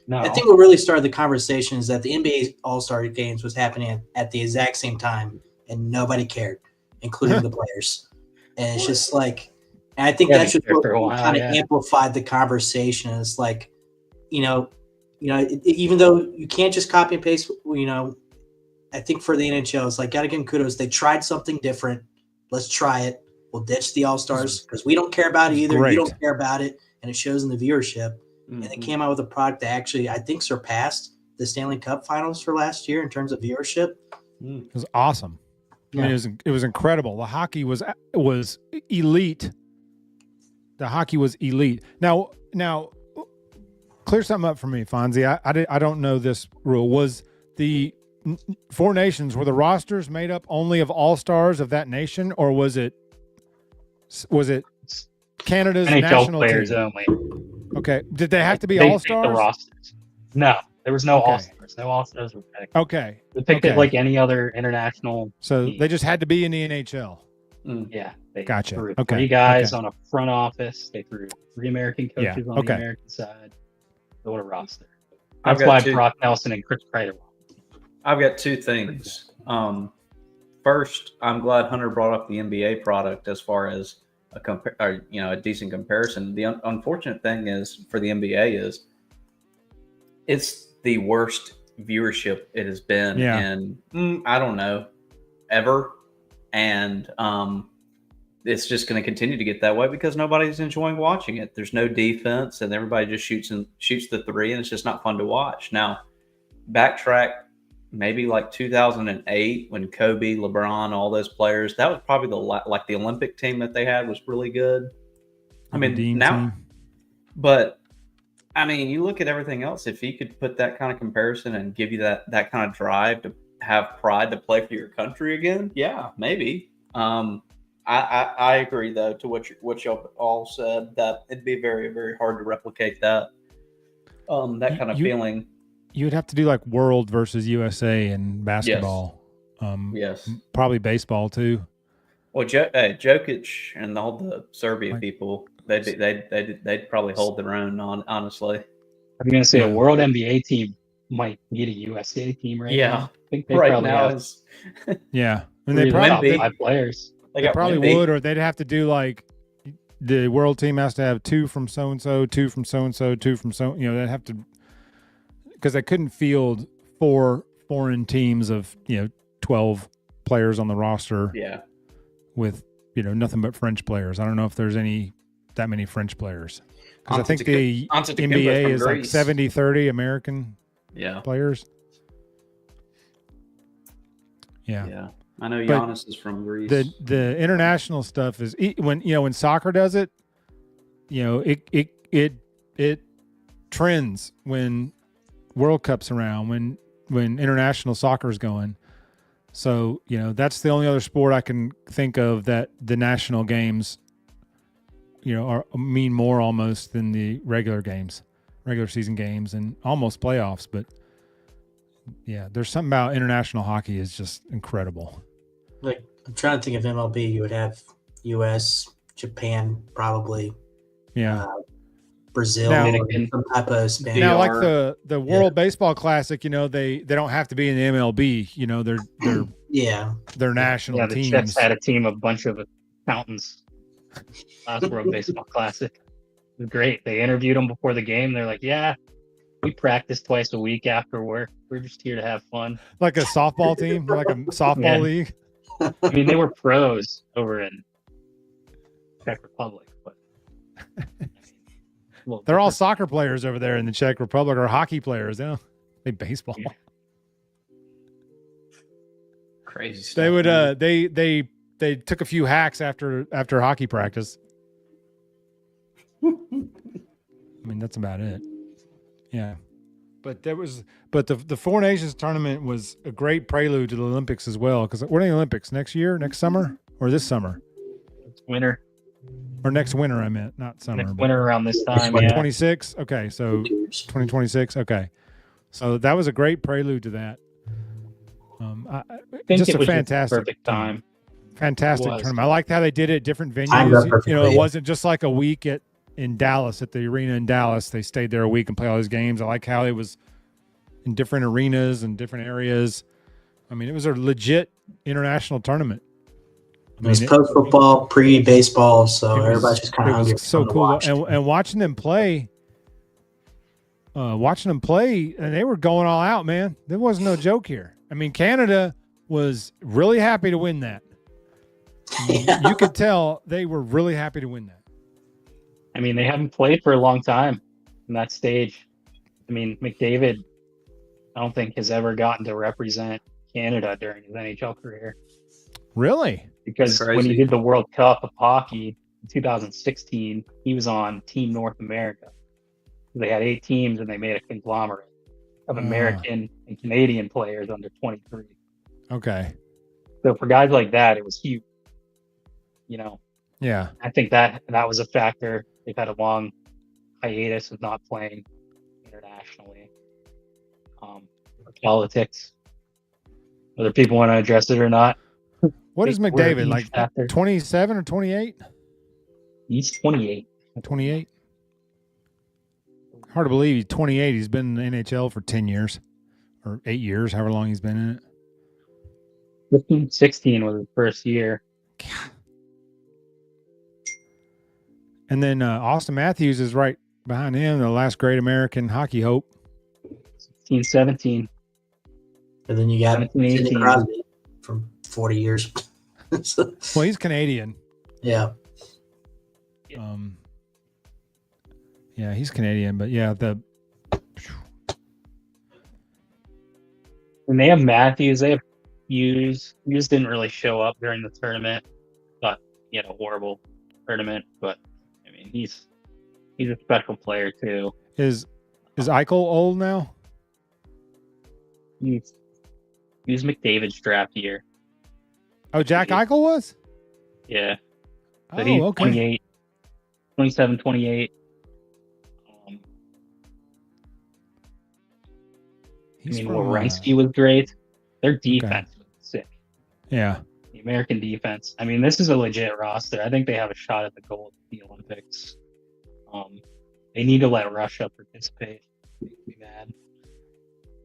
No. I think what really started the conversation is that the NBA All-Star Games was happening at the exact same time, and nobody cared, including the players. And it's just like, and I think Yeah, that's just they cared what for a while, kind of yeah. amplified the conversation. It's like, even though you can't just copy and paste, I think for the NHL, it's like, gotta give them kudos. They tried something different. Let's try it. We'll ditch the All-Stars because we don't care about it either. Great. You don't care about it, and it shows in the viewership. Mm-hmm. And they came out with a product that actually, I think, surpassed the Stanley Cup Finals for last year in terms of viewership. It was awesome. I mean, Yeah. it was incredible. The hockey was elite. The hockey was elite. Now, clear something up for me, Fonzie. I don't know this rule. Was the Four Nations, were the rosters made up only of all-stars of that nation, or was it Canada's NHL national players team? only. Okay. Did they have to be They picked all-stars? the rosters. No, there was no Okay. all-stars. No all-stars were picked. Okay. They picked Okay. it like any other international. So team. they just had to be in the NHL. Yeah. They Gotcha. threw Okay. 3 guys Okay. on a front office. They threw 3 American coaches Yeah. on Okay. the American side. So what a roster. I've That's got why two- Brock Nelson and Chris Kreider won. I've got two things. First, I'm glad Hunter brought up the NBA product as far as a decent comparison. The unfortunate thing is for the NBA is it's the worst viewership it has been in I don't know ever, and it's just going to continue to get that way because nobody's enjoying watching it. There's no defense, and everybody just shoots the three, and it's just not fun to watch. Now, backtrack. Maybe like 2008 when Kobe, LeBron, all those players, that was probably the Olympic team that they had was really good. I mean, Dean now, team. but I mean, you look at everything else. If you could put that kind of comparison and give you that kind of drive to have pride to play for your country again, yeah, maybe. I agree though to what y'all all said that it'd be very, very hard to replicate that. That kind of feeling. You would have to do like world versus USA in basketball. Yes. Probably baseball too. Well, Jokic and all the Serbia people, they'd probably hold their own. Honestly, I'm going to say Yeah. a World NBA team might beat a USA team right Yeah. now. I think they right probably now have is Yeah. And 3 they of the top probably, Wemby. 5 players. they probably Wemby. would, or they'd have to do like the world team has to have 2 from so-and-so, 2 from so-and-so, 2 from they'd have to, because they couldn't field 4 foreign teams of 12 players on the roster Yeah. with nothing but French players. I don't know if there's that many French players. Because I think the NBA is like 70-30 American players. Yeah. I know Giannis is from Greece. The international stuff is when soccer does it, it trends when World Cup's around, when international soccer is going. So, that's the only other sport I can think of that the national games, mean more almost than the regular season games, and almost playoffs. But yeah, there's something about international hockey is just incredible. Like, I'm trying to think of MLB. You would have U.S., Japan, probably. Yeah. Brazil, now, some type of Spanish. Now, like the World Baseball Classic, they don't have to be in the MLB. They're national teams. The Jets had a bunch of accountants last World Baseball Classic. It was great. They interviewed them before the game. They're like, "Yeah, we practice twice a week after work. We're just here to have fun." Like a softball team, like a softball league. I mean, they were pros over in Czech Republic, but. They're all soccer players over there in the Czech Republic, or hockey players. They baseball. Yeah. Crazy stuff. They would they took a few hacks after hockey practice. I mean, that's about it. Yeah. But the Four Nations tournament was a great prelude to the Olympics as well. Because what are the Olympics next summer, or this summer? It's winter. Or next winter, I meant, not summer. Next winter around this time, 2026? Okay, so 2026, okay. So that was a great prelude to that. I think just it a was fantastic just perfect time. Fantastic tournament. I liked how they did it, different venues. It wasn't just like a week in Dallas, at the arena in Dallas. They stayed there a week and played all these games. I like how it was in different arenas and different areas. I mean, it was a legit international tournament. It was post-football, pre-baseball, so everybody's just kind of hungry. So cool. And watching them play, and they were going all out, man. There was no joke here. I mean, Canada was really happy to win that. You could tell they were really happy to win that. I mean, they haven't played for a long time in that stage. I mean, McDavid, I don't think has ever gotten to represent Canada during his NHL career. Really? Because when he did the World Cup of Hockey in 2016, he was on Team North America. They had 8 teams, and they made a conglomerate of American and Canadian players under 23. Okay. So for guys like that, it was huge. Yeah. I think that was a factor. They've had a long hiatus of not playing internationally. Politics, whether people want to address it or not. What is McDavid, like 27 or 28? He's 28. 28? Hard to believe he's 28. He's been in the NHL for 10 years or 8 years, however long he's been in it. 15, 16 was his first year. God. And then Austin Matthews is right behind him, the last great American hockey hope. 16, 17. And then you got Sidney Crosby from 40 years. Well, he's Canadian. Yeah. Yeah, he's Canadian, but yeah, and they have Matthews, they have Hughes. Hughes didn't really show up during the tournament. Thought he had a horrible tournament, but I mean, he's a special player too. Is Eichel old now? He was McDavid's draft year. Oh, Jack Eichel was? Yeah. So oh, he's okay. 28, 27, 28. Werenski was great. Their defense was sick. Yeah. The American defense. I mean, this is a legit roster. I think they have a shot at the gold at the Olympics. They need to let Russia participate. It'd be mad.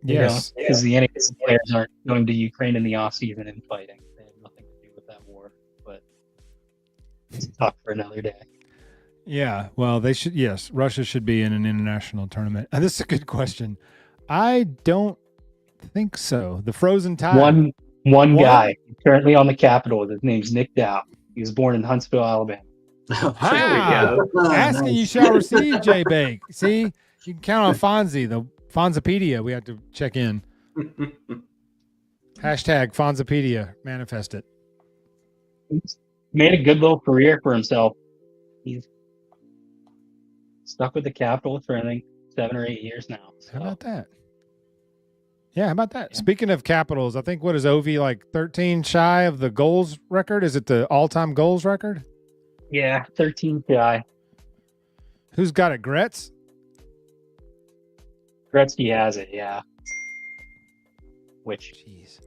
Yes. Because the NHL players aren't going to Ukraine in the offseason and fighting. They have nothing to do with that war. But it's a talk for another day. Yeah. Well, they should. Yes. Russia should be in an international tournament. And this is a good question. I don't think so. The Frozen Tide. One guy currently on the Capitals. His name's Nick Dow. He was born in Huntsville, Alabama. Ah, asking Nice. you shall receive, J Bake. See, you can count on Fonzie, the Fonzopedia. We have to check in. Hashtag Fonzopedia. Manifest it. He's made a good little career for himself. He's stuck with the Capitals for I think 7 or 8 years now. So. How about that? Yeah, how about that? Yeah. Speaking of Capitals, I think what is Ovi like 13 shy of the goals record? Is it the all-time goals record? Yeah, 13 guy. Who's got it? Gretz? Gretzky has it, yeah. Which Jeez.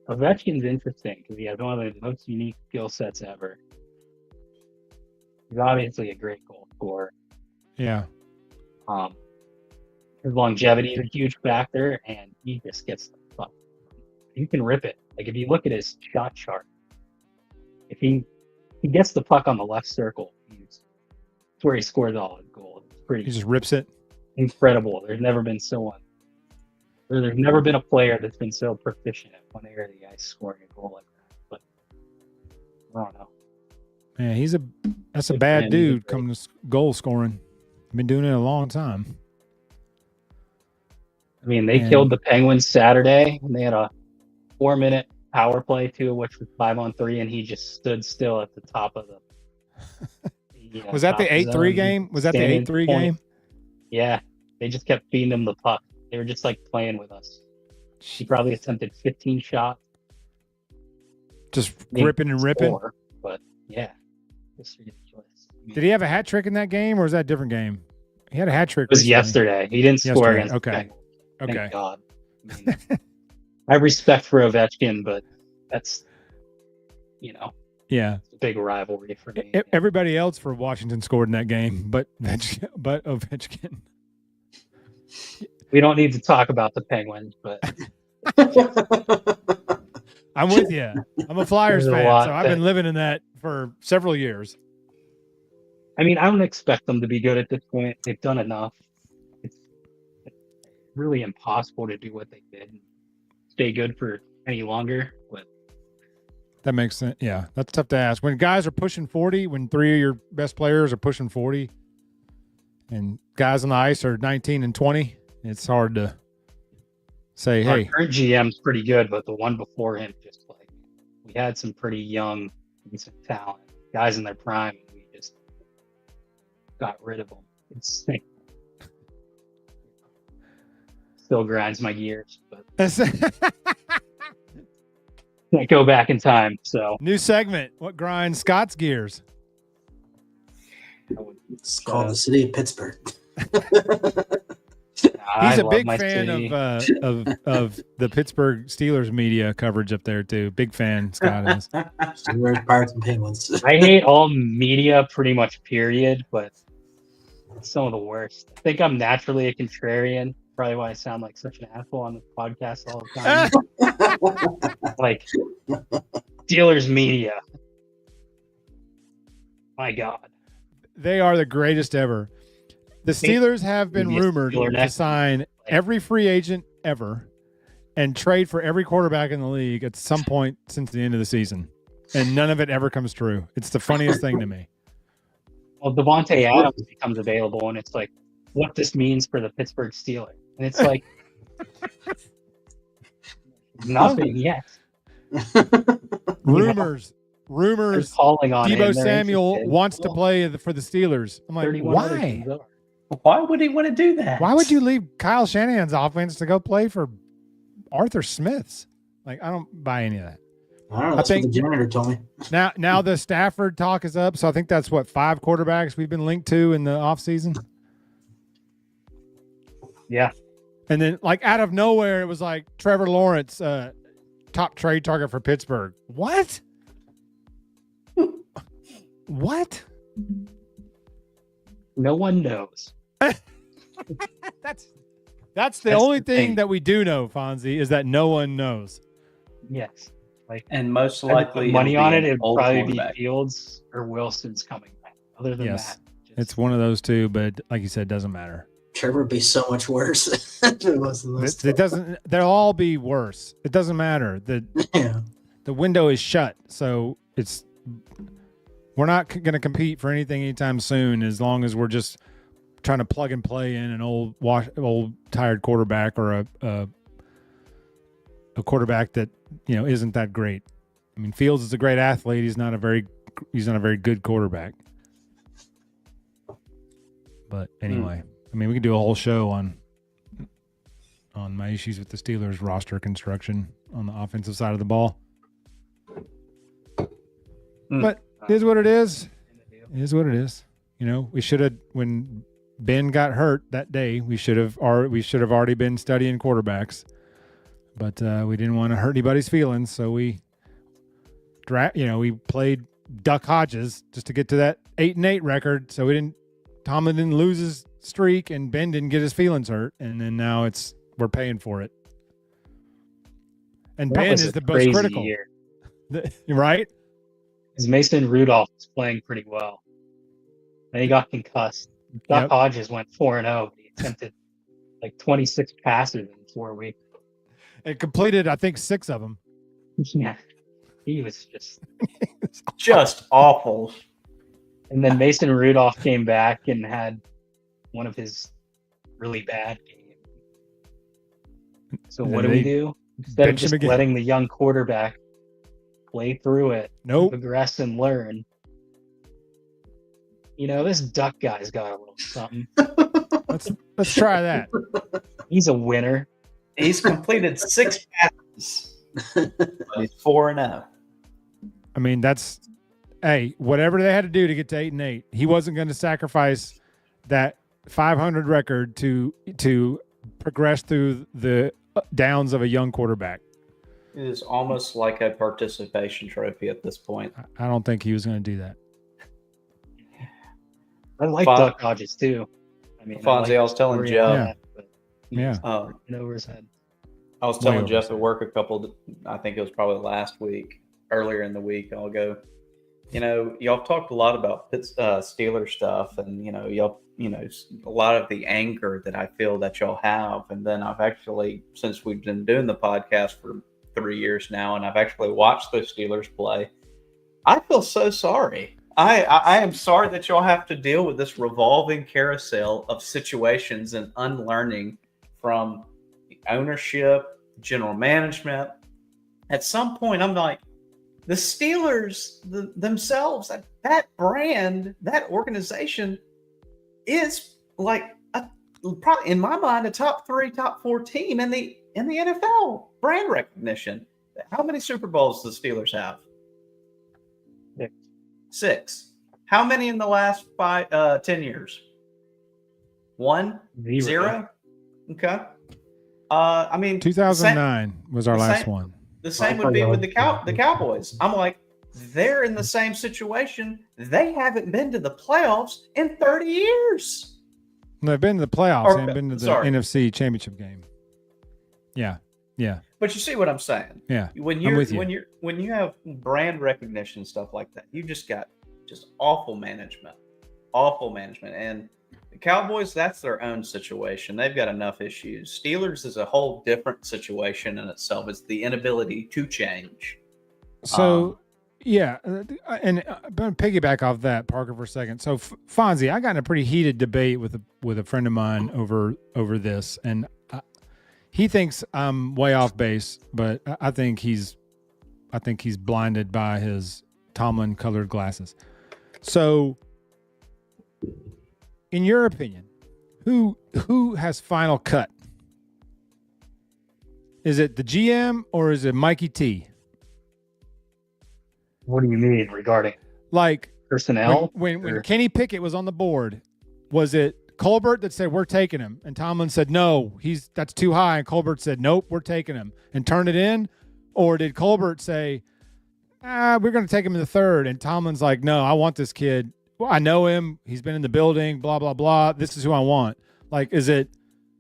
Ovechkin's interesting because he has one of the most unique skill sets ever. He's obviously a great goal scorer. Yeah. His longevity is a huge factor, and he just gets the fuck. He can rip it. Like if you look at his shot chart, if he gets the puck on the left circle, it's where he scores all his goals. It's He pretty just rips it. incredible. There's never been a player that's been so proficient at one area of the ice scoring a goal like that. But I don't know. Man, that's a Good bad man, dude he's a coming to goal scoring. Been doing it a long time. I mean, they Man. killed the Penguins Saturday, and they had a 4-minute power play too, which was 5-on-3, and he just stood still at the top of the. Was that the top of 8-3 zone, game? Was that the standing 8-3 point. game? Yeah, they just kept feeding him the puck. They were just like playing with us. He probably attempted 15 shots. Just Didn't ripping and ripping. score, but yeah, it's ridiculous. Did he have a hat trick in that game, or was that a different game? He had a hat trick. It was recently. yesterday. He didn't score Yesterday, against the okay. Penguins. Okay. Thank God. I mean, I have respect for Ovechkin, but that's, Yeah. it's a big rivalry for me. Everybody else for Washington scored in that game, but Ovechkin. We don't need to talk about the Penguins, but I'm with you. I'm a Flyers There's a fan, lot so I've that- been living in that for several years. I mean, I don't expect them to be good at this point. They've done enough. It's really impossible to do what they did and stay good for any longer. But That makes sense. Yeah, that's tough to ask. When guys are pushing 40, when 3 of your best players are pushing 40, and guys on the ice are 19 and 20, it's hard to say, our hey, current GM's pretty good, but the one before him, just like we had some pretty young, decent talent, guys in their prime, and we just got rid of them. It's still grinds my gears, but can't go back in time. So new segment. What grinds Scott's gears? I would, It's called the city of Pittsburgh. He's a big fan of the Pittsburgh Steelers media coverage up there too. Big fan, Scott is. Steelers, Pirates, and Penguins. I hate all media pretty much, period, but it's some of the worst. I think I'm naturally a contrarian. Probably why I sound like such an asshole on this podcast all the time. Like, Steelers media. My God. They are the greatest ever. The Steelers have been Maybe a rumored Steeler to next. sign every free agent ever and trade for every quarterback in the league at some point since the end of the season. And none of it ever comes true. It's the funniest thing to me. Well, Devontae Adams becomes available, and it's like, what this means for the Pittsburgh Steelers. And it's like, nothing yet. Rumors. They're calling on him. Debo They're Samuel interested. wants to play for the Steelers. I'm like, 31 other why? teams are. Why would he want to do that? Why would you leave Kyle Shanahan's offense to go play for Arthur Smith's? Like, I don't buy any of that. I don't know. That's think- what the janitor told me. Now the Stafford talk is up, so I think that's what 5 quarterbacks we've been linked to in the offseason. Yeah. And then, like, out of nowhere, it was like Trevor Lawrence, top trade target for Pittsburgh. What? What? No one knows. That's the That's only the thing thing. that we do know, Fonzie, is that no one knows. Yes. And most If I had to put likely money it'll on be it, an it'd old probably be quarterback. Fields or Wilson's coming back. Other than Yes. that, just, It's one of those two, but like you said, it doesn't matter. Trevor would be so much worse if it wasn't those It doesn't. They'll all be worse. It doesn't matter. two. Yeah. The window is shut, so it's We're not going to compete for anything anytime soon as long as we're just trying to plug and play in an old tired quarterback or a quarterback that, isn't that great. I mean, Fields is a great athlete. He's not a very good quarterback. But anyway, I mean, we could do a whole show on my issues with the Steelers roster construction on the offensive side of the ball. But it is what it is. It is what it is. We should have, when Ben got hurt that day, we should have already been studying quarterbacks. But we didn't want to hurt anybody's feelings, so we played Duck Hodges just to get to that 8-8 record. So Tomlin didn't lose his streak, and Ben didn't get his feelings hurt, and then now we're paying for it. And Ben is the most critical, year. Right? Because Mason Rudolph was playing pretty well. Then he got concussed. Duck Hodges went 4-0. He attempted like 26 passes in 4 weeks. And completed, I think, 6 of them. Yeah, he was just awful. And then Mason Rudolph came back and had one of his really bad games. So what do we do? Instead of just letting the young quarterback play through it, progress and learn, this Duck guy's got a little something. Let's try that. He's a winner. He's completed 6 passes. But he's 4-0. I mean, whatever they had to do to get to 8-8, he wasn't going to sacrifice that 500 record to progress through the downs of a young quarterback. It is almost like a participation trophy at this point. I don't think he was going to do that. I like Duck Hodges too. I mean, Fonzie, I was telling Jeff. Over his head. I was telling Jeff at work I think it was probably last week, earlier in the week, I'll go, y'all talked a lot about Steelers stuff, and, y'all, a lot of the anger that I feel that y'all have. And then I've actually, since we've been doing the podcast for 3 years now, and I've actually watched the Steelers play, I feel so sorry. I am sorry that y'all have to deal with this revolving carousel of situations and unlearning from ownership, general management. At some point, I'm like, the Steelers themselves, that brand, that organization is like, probably in my mind, a top 3, top 4 team in the NFL brand recognition. How many Super Bowls do the Steelers have? 6. How many in the last 10 years? 1? 0? Okay. I mean, 2009 was our last one. The same would be with the Cowboys. I'm like, they're in the same situation. They haven't been to the playoffs in 30 years. They've been to the playoffs and been to the NFC Championship game. Yeah. But you see what I'm saying? Yeah. When you have brand recognition stuff like that, you just got awful management. And the Cowboys, that's their own situation. They've got enough issues. Steelers is a whole different situation in itself. It's the inability to change. So, and I'm going to piggyback off that, Parker, for a second. So, Fonzie, I got in a pretty heated debate with a friend of mine over this, and he thinks I'm way off base, but I think he's blinded by his Tomlin colored glasses. So, in your opinion, who has final cut? Is it the GM or is it Mikey T? What do you mean regarding personnel? When Kenny Pickett was on the board, was it Colbert that said we're taking him, and Tomlin said no, that's too high, and Colbert said nope, we're taking him, and turned it in? Or did Colbert say we're going to take him in the 3rd, and Tomlin's like, no, I want this kid. Well, I know him. He's been in the building, blah, blah, blah. This is who I want. Like, is it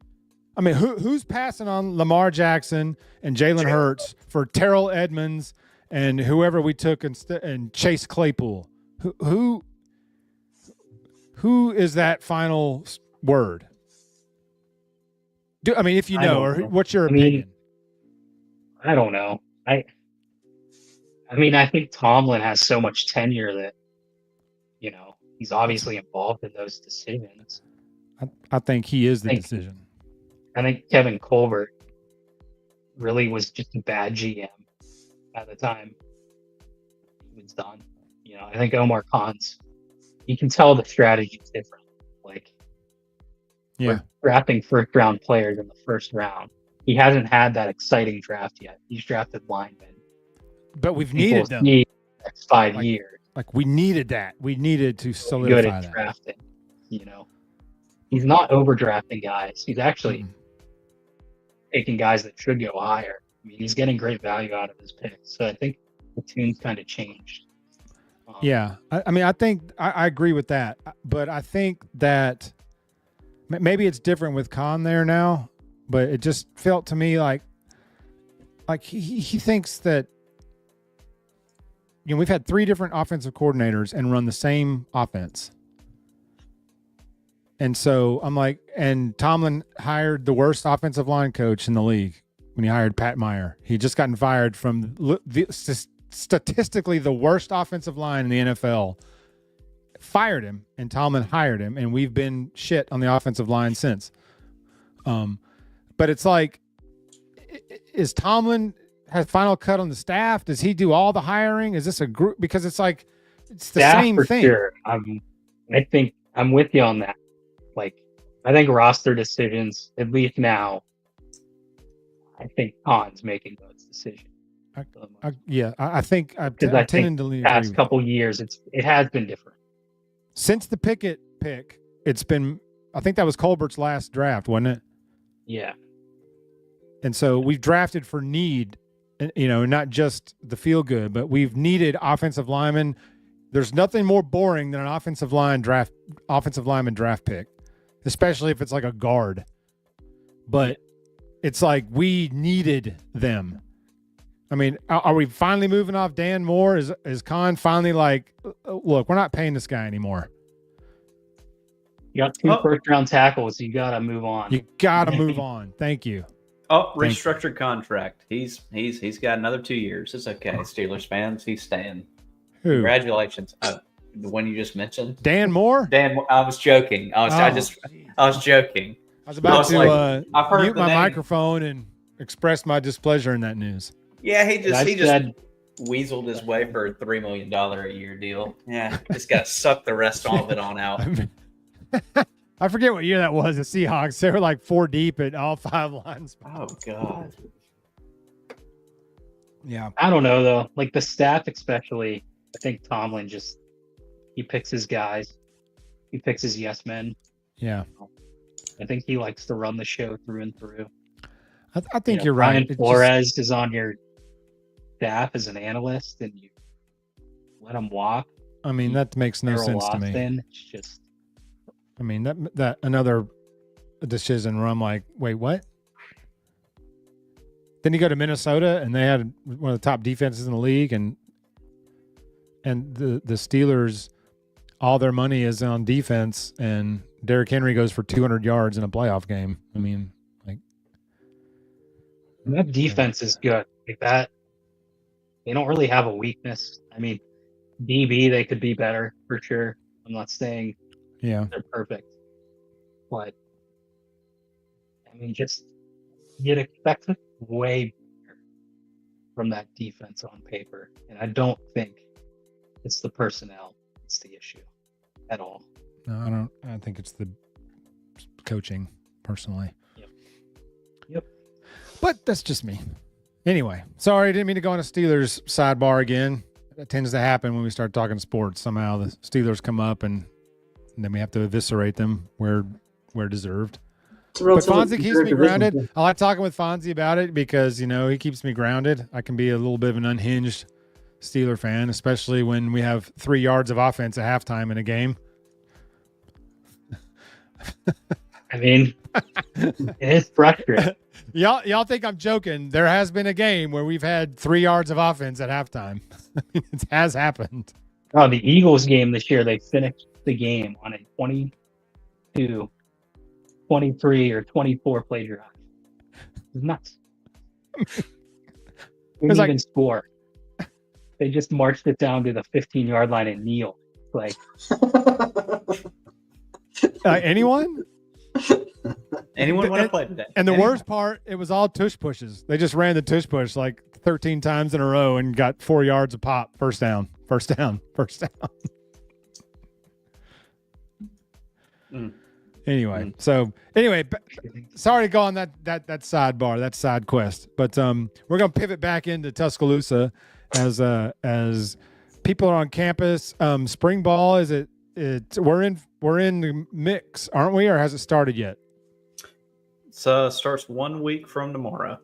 – I mean, who's passing on Lamar Jackson and Jalen Hurts for Terrell Edmonds and whoever we took and Chase Claypool? Who is that final word? If you know, or what's your opinion? I don't know. I think Tomlin has so much tenure that he's obviously involved in those decisions. I think he is the Thank you. decision. I think Kevin Colbert really was just a bad GM at the time he was done. I think Omar Khan's, you can tell the strategy is different. Like, Yeah. we're drafting first round players in the first round. He hasn't had that exciting draft yet. He's drafted linemen. But we've People needed them. see the next 5 Like, years. Like we needed that. We needed to Good solidify at that. drafting. He's not overdrafting guys. He's actually taking guys that should go higher. I mean, he's getting great value out of his picks. So I think the tune's kind of changed. Yeah. I mean, I think I agree with that. But I think that maybe it's different with Khan there now. But it just felt to me like he thinks that, we've had 3 different offensive coordinators and run the same offense. And so I'm like, and Tomlin hired the worst offensive line coach in the league when he hired Pat Meyer. He just gotten fired from statistically the worst offensive line in the NFL. Fired him, and Tomlin hired him, and we've been shit on the offensive line since. But it's like, is Tomlin has final cut on the staff? Does he do all the hiring? Is this a group? Because it's like, it's the Staff same for thing. Sure. I think I'm with you on that. Like, I think roster decisions, at least now, I think Khan's making those decisions. I think I Because tend to agree past with couple years, it has been different. since the Pickett pick. It's been, I think that was Colbert's last draft, wasn't it? Yeah. And so we've drafted for need, not just the feel good, but we've needed offensive linemen. There's nothing more boring than an offensive lineman draft pick, especially if it's like a guard. But it's like we needed them. I mean, are we finally moving off Dan Moore? Is Khan finally like, look, we're not paying this guy anymore. You got 2 first-round tackles. You got to move on. You got to move on. Thank you. Oh, restructured contract. He's got another 2 years. It's okay, Steelers fans. He's staying. Who? Congratulations. The one you just mentioned. Dan Moore? Dan, I was joking. I was joking. I was about to I've heard mute the my name. microphone and express my displeasure in that news. Yeah, he just said, weaseled his way for a $3 million a year deal. Yeah, just got to suck the rest of it on out. I forget what year that was. The Seahawks, they were like 4 deep at all 5 lines. Oh God. Yeah. I don't know though. Like the staff, especially, I think Tomlin he picks his guys. He picks his yes men. Yeah. I think he likes to run the show through and through. I think you're right. Ryan Flores is on your staff as an analyst, and you let him walk. I mean, that makes no Errol sense to me. Austin, it's just. I mean, that another decision where I'm like, wait, what? Then you go to Minnesota, and they had one of the top defenses in the league, and the Steelers, all their money is on defense, and Derrick Henry goes for 200 yards in a playoff game. I mean, like, that defense is good. Like that, they don't really have a weakness. I mean, DB, they could be better for sure. I'm not saying yeah, they're perfect, but I mean, just you'd expect it way better from that defense on paper, and I don't think it's the personnel that's the issue at all. no, I don't. I think it's the coaching, personally. Yep. But that's just me. Anyway, sorry, I didn't mean to go on a Steelers sidebar again. That tends to happen when we start talking sports. Somehow the Steelers come up, and then we have to eviscerate them where deserved. But Fonzie keeps me grounded. I like talking with Fonzie about it because, he keeps me grounded. I can be a little bit of an unhinged Steeler fan, especially when we have 3 yards of offense at halftime in a game. I mean, it is frustrating. Y'all think I'm joking. There has been a game where we've had 3 yards of offense at halftime. It has happened. Oh, the Eagles game this year, they finished the game on a 22, 23, or 24 play drive. It's nuts. Didn't even score. They just marched it down to the 15-yard line and kneel. Like, Anyone? Anyone want to play today? And the Anyone? worst part, it was all tush pushes. They just ran the tush push like 13 times in a row and got 4 yards a pop. First down. Anyway, sorry to go on that sidebar, that side quest, but we're gonna pivot back into Tuscaloosa as people are on campus. Spring ball, is it? We're in the mix, aren't we, or has it started yet? So starts 1 week from tomorrow.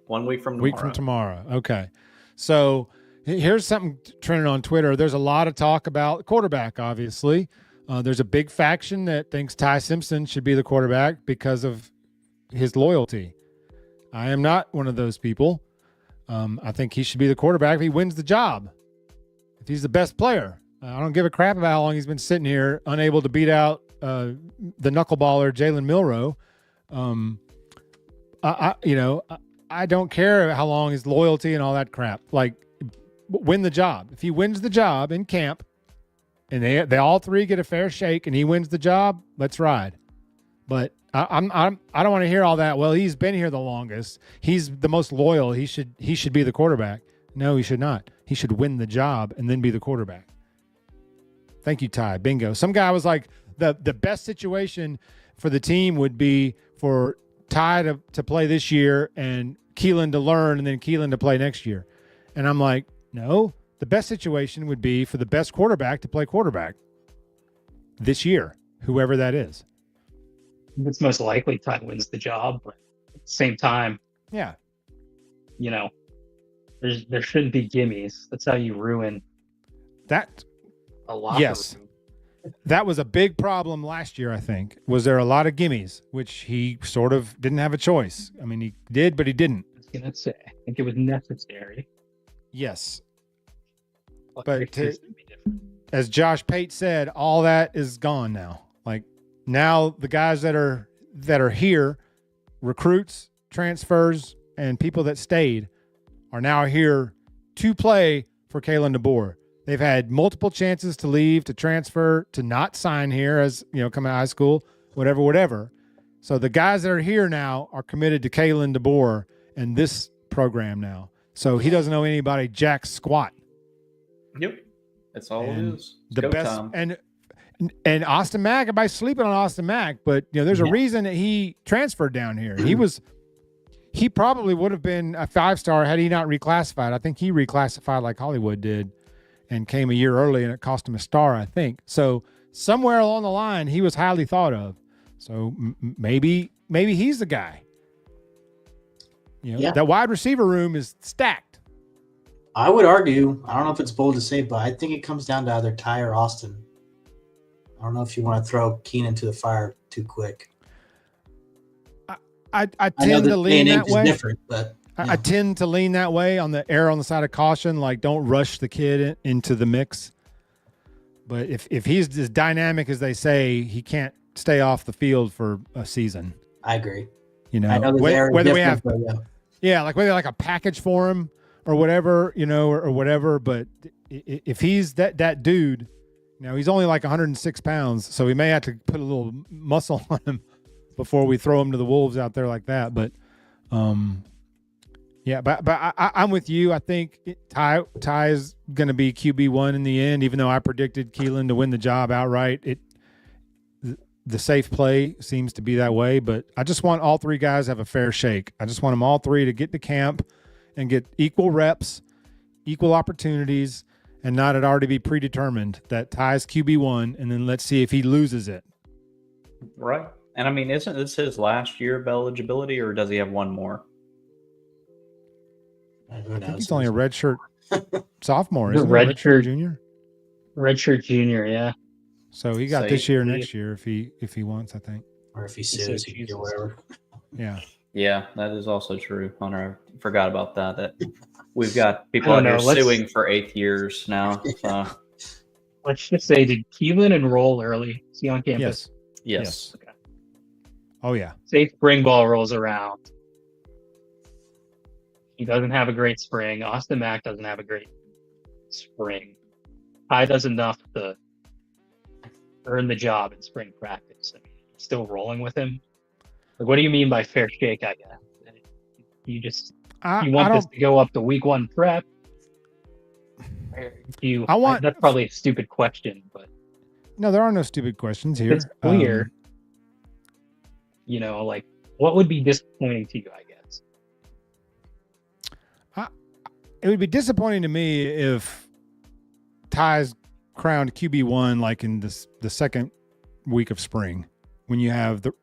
1 week from tomorrow. Week from tomorrow. Okay. So here's something trending on Twitter. There's a lot of talk about quarterback, obviously. There's a big faction that thinks Ty Simpson should be the quarterback because of his loyalty. I am not one of those people. I think he should be the quarterback if he wins the job. If he's the best player. I don't give a crap about how long he's been sitting here, unable to beat out the knuckleballer Jalen Milroe. I don't care how long his loyalty and all that crap. Like, win the job. If he wins the job in camp, and they all three get a fair shake, and he wins the job, let's ride. But I don't want to hear all that. Well, he's been here the longest. He's the most loyal. He should be the quarterback. No, he should not. He should win the job and then be the quarterback. Thank you, Ty. Bingo. Some guy was like, the best situation for the team would be for Ty to play this year and Keelan to learn and then Keelan to play next year. And I'm like, no, the best situation would be for the best quarterback to play quarterback this year, whoever that is. It's most likely Ty wins the job, but at the same time, yeah, there shouldn't be gimmies. That's how you ruin that. A lot. Yes. That was a big problem last year, I think. Was there a lot of gimmies, which he sort of didn't have a choice. I mean, he did, but he didn't. I was going to say, I think it was necessary. Yes. But as Josh Pate said, all that is gone now. Like, now the guys that are here, recruits, transfers, and people that stayed are now here to play for Kalen DeBoer. They've had multiple chances to leave, to transfer, to not sign here as, come out of high school, whatever. So the guys that are here now are committed to Kalen DeBoer and this program now. So he doesn't know anybody jack squat. Yep. That's all it is. The best time. And Austin Mack, everybody's sleeping on Austin Mack, but there's a reason that he transferred down here. He probably would have been a 5-star had he not reclassified. I think he reclassified like Hollywood did and came a year early, and it cost him a star, I think. So somewhere along the line, he was highly thought of. So maybe he's the guy. That wide receiver room is stacked. I would argue, I don't know if it's bold to say, but I think it comes down to either Ty or Austin. I don't know if you want to throw Keenan to the fire too quick. I tend to lean that way. Different, but I tend to lean that way, on the side of caution. Like, don't rush the kid into the mix. But if he's as dynamic as they say, he can't stay off the field for a season. I agree. I know whether we have, whether like a package for him or whatever, or whatever. But if he's that dude, he's only like 106 pounds, so we may have to put a little muscle on him before we throw him to the wolves out there like that. But, but I'm with you. I think Ty is going to be QB1 in the end, even though I predicted Keelan to win the job outright. The safe play seems to be that way, but I just want all three guys to have a fair shake. I just want them all three to get to camp and get equal reps, equal opportunities, and not it already be predetermined that Ty's QB1, and then let's see if he loses it. Right. And I mean, isn't this his last year of eligibility, or does he have one more? I think he's only a redshirt sophomore, isn't he? Redshirt junior. Redshirt junior, yeah. So he got this year, next year, if he wants, I think. Or if he sues, he can do whatever. Yeah. Yeah, that is also true, Hunter. I forgot about that. That we've got people out here suing for 8 years now. So. Let's just say, did Keelan enroll early? Is he on campus? Yes. Okay. Oh, yeah. Say spring ball rolls around. He doesn't have a great spring. Austin Mack doesn't have a great spring. Ty does enough to earn the job in spring practice. I mean, still rolling with him. Like, what do you mean by fair shake? I guess you want this to go up to week 1 prep. That's probably a stupid question, but no, there are no stupid questions here. It's clear. Like, what would be disappointing to you? I guess it would be disappointing to me if Ty's crowned QB1 like in the second week of spring, when you have the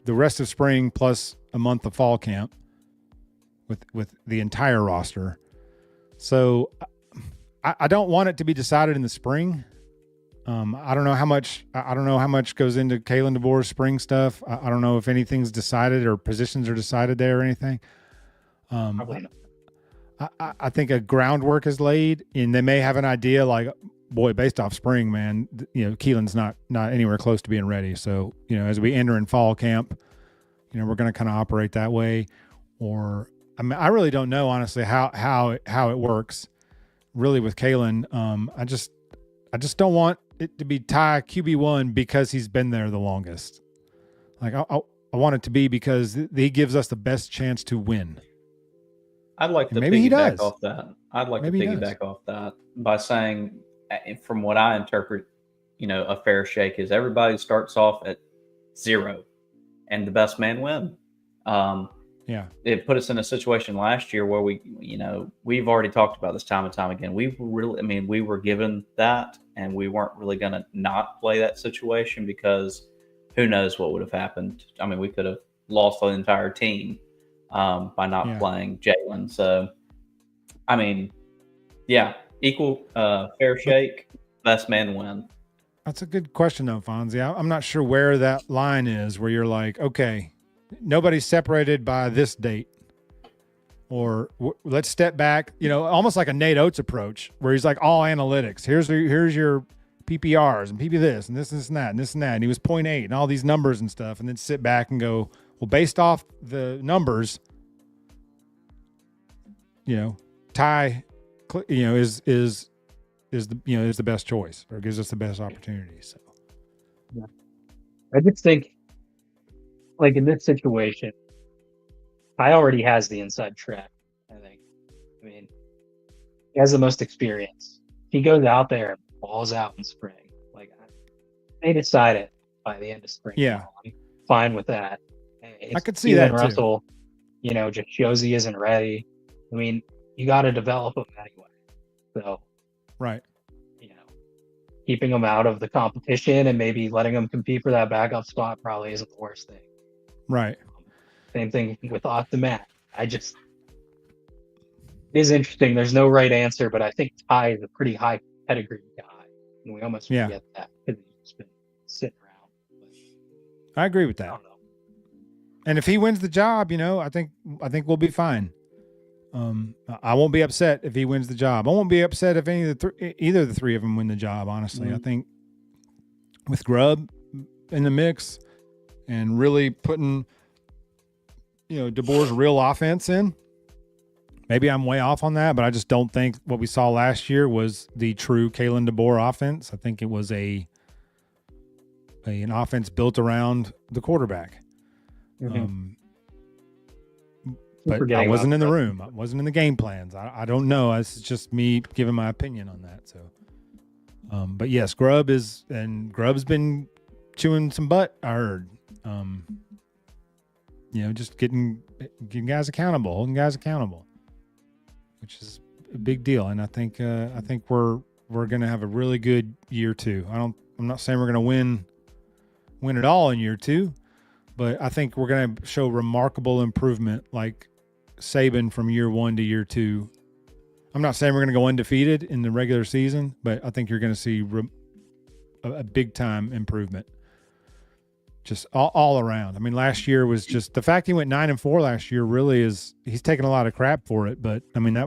rest of spring plus a month of fall camp with the entire roster. So I don't want it to be decided in the spring. I don't know how much goes into Kalen DeBoer's spring stuff. I don't know if anything's decided or positions are decided there or anything. Probably not. I think a groundwork is laid, and they may have an idea like, boy, based off spring, man, Keelan's not anywhere close to being ready. So, as we enter in fall camp, we're going to kind of operate that way. Or, I mean, I really don't know, honestly, how it works really with Kalen. I just don't want it to be Ty QB1 because he's been there the longest. Like, I want it to be because he gives us the best chance to win. I'd like to piggyback off that. I'd like to piggyback off that by saying, from what I interpret, a fair shake is everybody starts off at 0 and the best man win. It put us in a situation last year where we've already talked about this time and time again. We were given that, and we weren't really going to not play that situation because who knows what would have happened. I mean, we could have lost the entire team by not playing Jalen. So, I mean, equal fair shake, best man win. That's a good question, though, Fonzie. I'm not sure where that line is where you're like, okay, nobody's separated by this date. Or let's step back, almost like a Nate Oates approach where he's like all analytics. Here's your PPRs and PP this and this and that and this and that. And he was 0.8 and all these numbers and stuff. And then sit back and go, well, based off the numbers, Ty, is the best choice or gives us the best opportunity. So, I just think, like in this situation, Ty already has the inside track. I think. I mean, he has the most experience. He goes out there and balls out in spring. Like, they decide it by the end of spring. Yeah, I'm fine with that. I could see that Russell, just shows he isn't ready. I mean, you got to develop him anyway. So, right. Keeping him out of the competition and maybe letting him compete for that backup spot probably isn't the worst thing. Right. Same thing with Austin Matt. It is interesting. There's no right answer, but I think Ty is a pretty high pedigree guy. And we almost forget that because he's just been sitting around. But I agree with that. I don't know. And if he wins the job, I think we'll be fine. I won't be upset if he wins the job. I won't be upset if either of the three of them win the job. Honestly, I think with Grubb in the mix and really putting, DeBoer's real offense in. Maybe I'm way off on that, but I just don't think what we saw last year was the true Kalen DeBoer offense. I think it was an offense built around the quarterback. Mm-hmm. But I wasn't in the room. I wasn't in the game plans. I don't know. It's just me giving my opinion on that. So, but yes, Grubb's been chewing some butt. I heard, just getting guys accountable, holding guys accountable, which is a big deal. And I think we're going to have a really good year 2. I'm not saying we're going to win it all in year 2, but I think we're going to show remarkable improvement, like Saban from year 1 to year 2. I'm not saying we're going to go undefeated in the regular season, but I think you're going to see a big time improvement, just all around. I mean, last year was just the fact he went 9-4 last year. Really he's taken a lot of crap for it, but I mean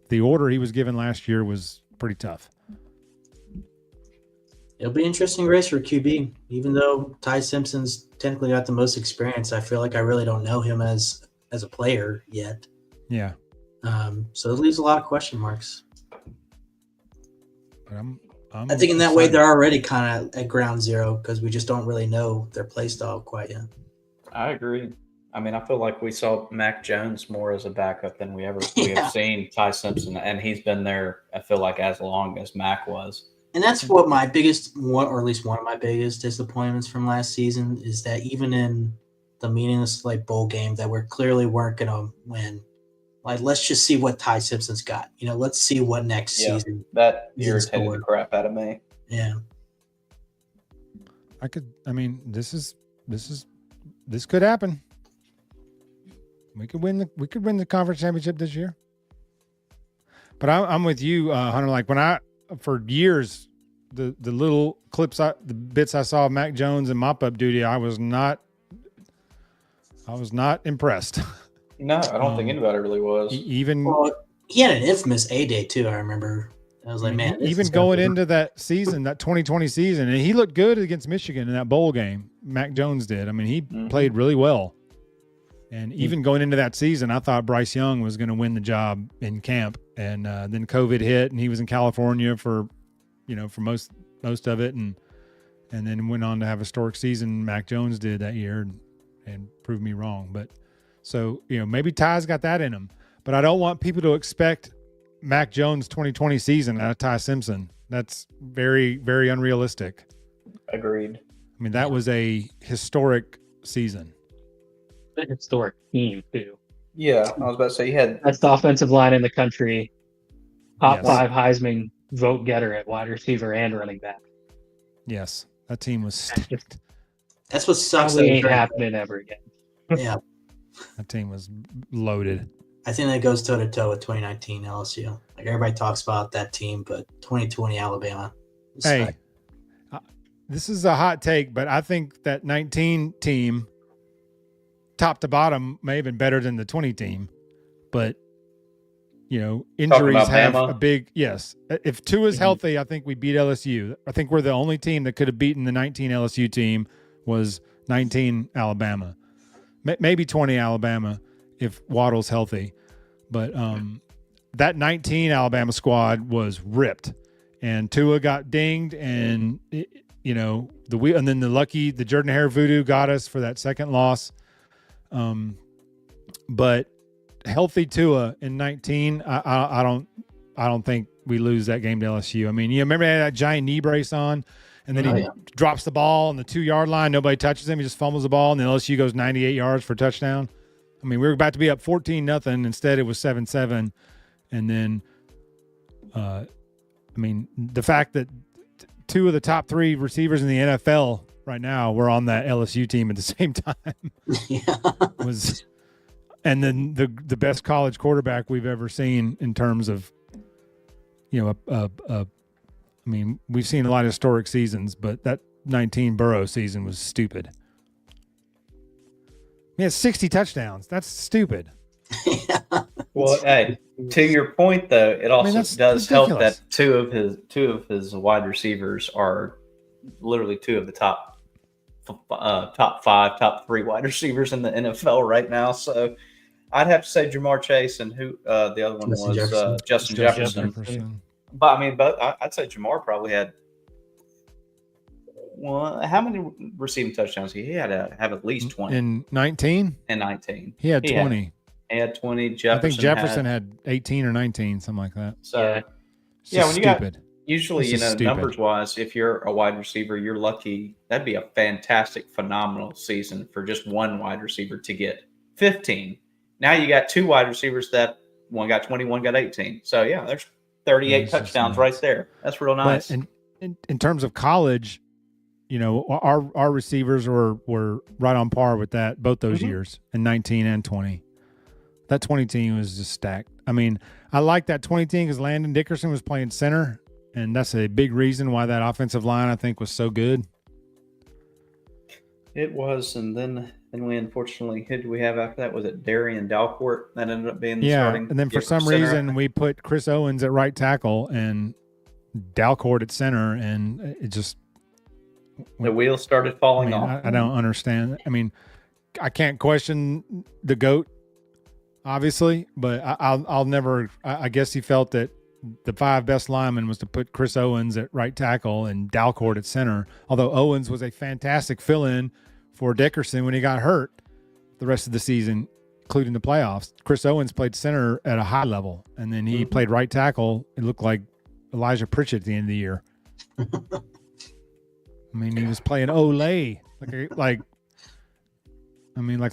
the order he was given last year was pretty tough. It'll be an interesting race for QB. Even though Ty Simpson's technically got the most experience, I feel like I really don't know him as a player yet. Yeah. So it leaves a lot of question marks. But I think in that way excited. they're already kind of at ground zero because we just don't really know their play style quite yet. I agree. I mean, I feel like we saw Mac Jones more as a backup than we Yeah. have seen Ty Simpson, and he's been there. I feel like as long as Mac was. And that's what my biggest one, or at least one of my biggest disappointments from last season, is that even in the meaningless like bowl game that we're clearly weren't gonna win, like let's just see what Ty Simpson's got. Let's see what next season. That He's in irritated store. the crap out of me. Yeah. This could happen. We could win the conference championship this year. But I'm with you, Hunter. Like for years, the little clips, the bits I saw of Mac Jones and mop up duty, I was not impressed. No, I don't think anybody really was. Even Well, he had an infamous A day too. I remember. I was like, man, this even is gonna going be- into that season, that 2020 season, and he looked good against Michigan in that bowl game. Mac Jones did. I mean, he played really well. And even going into that season, I thought Bryce Young was going to win the job in camp. And then COVID hit, and he was in California for most of it, and then went on to have a historic season. Mac Jones did that year, and proved me wrong. But so maybe Ty's got that in him. But I don't want people to expect Mac Jones 2020 season out of Ty Simpson. That's very, very unrealistic. Agreed. I mean, that was a historic season. A historic team too. Yeah, I was about to say you had Best offensive line in the country. Top Yes. 5 Heisman vote getter at wide receiver and running back. Yes, that team was stacked. That's what sucks. Probably that ain't happening ever again. Yeah, That team was loaded. I think that goes toe to toe with 2019 LSU. Like everybody talks about that team, but 2020 Alabama. was Hey, stacked. this is a hot take, but I think that 19 team, top to bottom, may have been better than the 20 team. But, injuries about have Bama? a big – yes. If Tua is healthy, I think we beat LSU. I think we're the only team that could have beaten the 19 LSU team was 19 Alabama. Maybe 20 Alabama if Waddle's healthy. But that 19 Alabama squad was ripped. And Tua got dinged, and and then the Jordan Hare voodoo got us for that second loss. But healthy Tua in 19, I don't think we lose that game to LSU. I mean, you remember they had that giant knee brace on, and then he drops the ball on the 2-yard line. Nobody touches him. He just fumbles the ball, and then LSU goes 98 yards for a touchdown. I mean, we were about to be up 14-0. Instead, it was 7-7. And then, the fact that 2 of the top 3 receivers in the NFL right now were on that LSU team at the same time Yeah. was, and then the best college quarterback we've ever seen in terms of, we've seen a lot of historic seasons, but that 19 Burrow season was stupid. He had 60 touchdowns. That's stupid. Well, hey, to your point though, it also that's does help ridiculous. that two of his wide receivers are literally 2 of the top 5, top 3 wide receivers in the NFL right now. So I'd have to say Jamar Chase, and who the other one Justin was Jefferson. Justin Jefferson. But I'd say Jamar probably had. Well, how many receiving touchdowns? He had to have at least 20 In 19, in 19. he had 20. He had 20. I think Jefferson had 18 or 19, something like that. So Yeah. It's Yeah, just when you got- stupid. usually, This is stupid. numbers wise, if you're a wide receiver, you're lucky. That'd be a fantastic, phenomenal season for just one wide receiver to get 15. Now you got 2 wide receivers that one got 20, one got 18. So yeah, there's 38 It's just touchdowns nuts. right there. That's real nice. But in terms of college, our receivers were right on par with that both those years in 19 and 20. That 20 team was just stacked. I mean, I like that 20 team because Landon Dickerson was playing center, and that's a big reason why that offensive line, I think, was so good. It was, and then we unfortunately, who did we have after that? Was it Darian Dalcourt that ended up being the starting? And then for some center? reason we put Chris Owens at right tackle and Dalcourt at center, and it just the wheels started falling off. I don't understand. I mean, I can't question the GOAT, obviously, but I'll never. I guess he felt that the 5 best linemen was to put Chris Owens at right tackle and Dalcourt at center. Although Owens was a fantastic fill-in for Dickerson when he got hurt the rest of the season, including the playoffs. Chris Owens played center at a high level, and then he played right tackle. It looked like Elijah Pritchett at the end of the year. I mean, he was playing Olay, like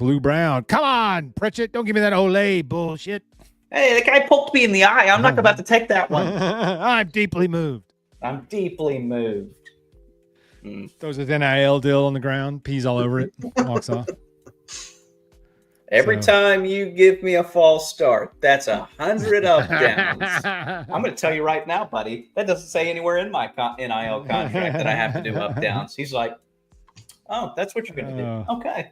Lou Brown. Come on, Pritchett, don't give me that Olay bullshit. Hey, the guy poked me in the eye. I'm not about to take that one. I'm deeply moved. I'm deeply moved. Throws his NIL deal on the ground, pees all over it, walks off. Every time you give me a false start, that's 100 up downs. I'm going to tell you right now, buddy, that doesn't say anywhere in my NIL contract that I have to do up downs. He's like, oh, that's what you're going to do. Okay.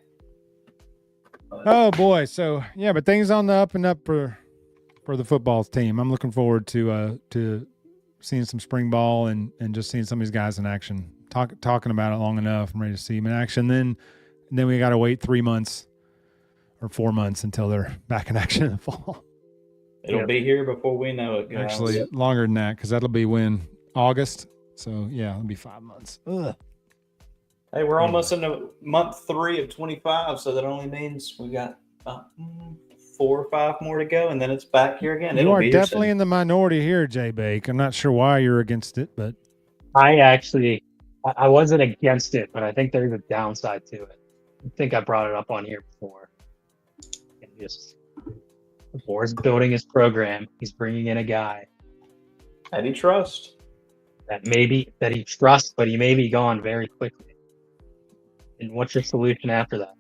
Oh boy. So yeah, but things on the up and up for the football team. I'm looking forward to seeing some spring ball and just seeing some of these guys in action. Talking about it long enough. I'm ready to see them in action. Then we got to wait 3 months or 4 months until they're back in action in the fall. It'll be here before we know it, guys. Actually, longer than that, because that'll be when August. So yeah, it'll be 5 months. Ugh. Hey, we're almost into month 3 of 25, so that only means we got about 4 or 5 more to go, and then it's back here again. You are definitely in the minority here, Jay Bake. I'm not sure why you're against it, but I wasn't against it, but I think there's a downside to it. I think I brought it up on here before. And just DeBoer's building his program. He's bringing in a guy that he trusts. That he trusts, but he may be gone very quickly. And what's your solution after that?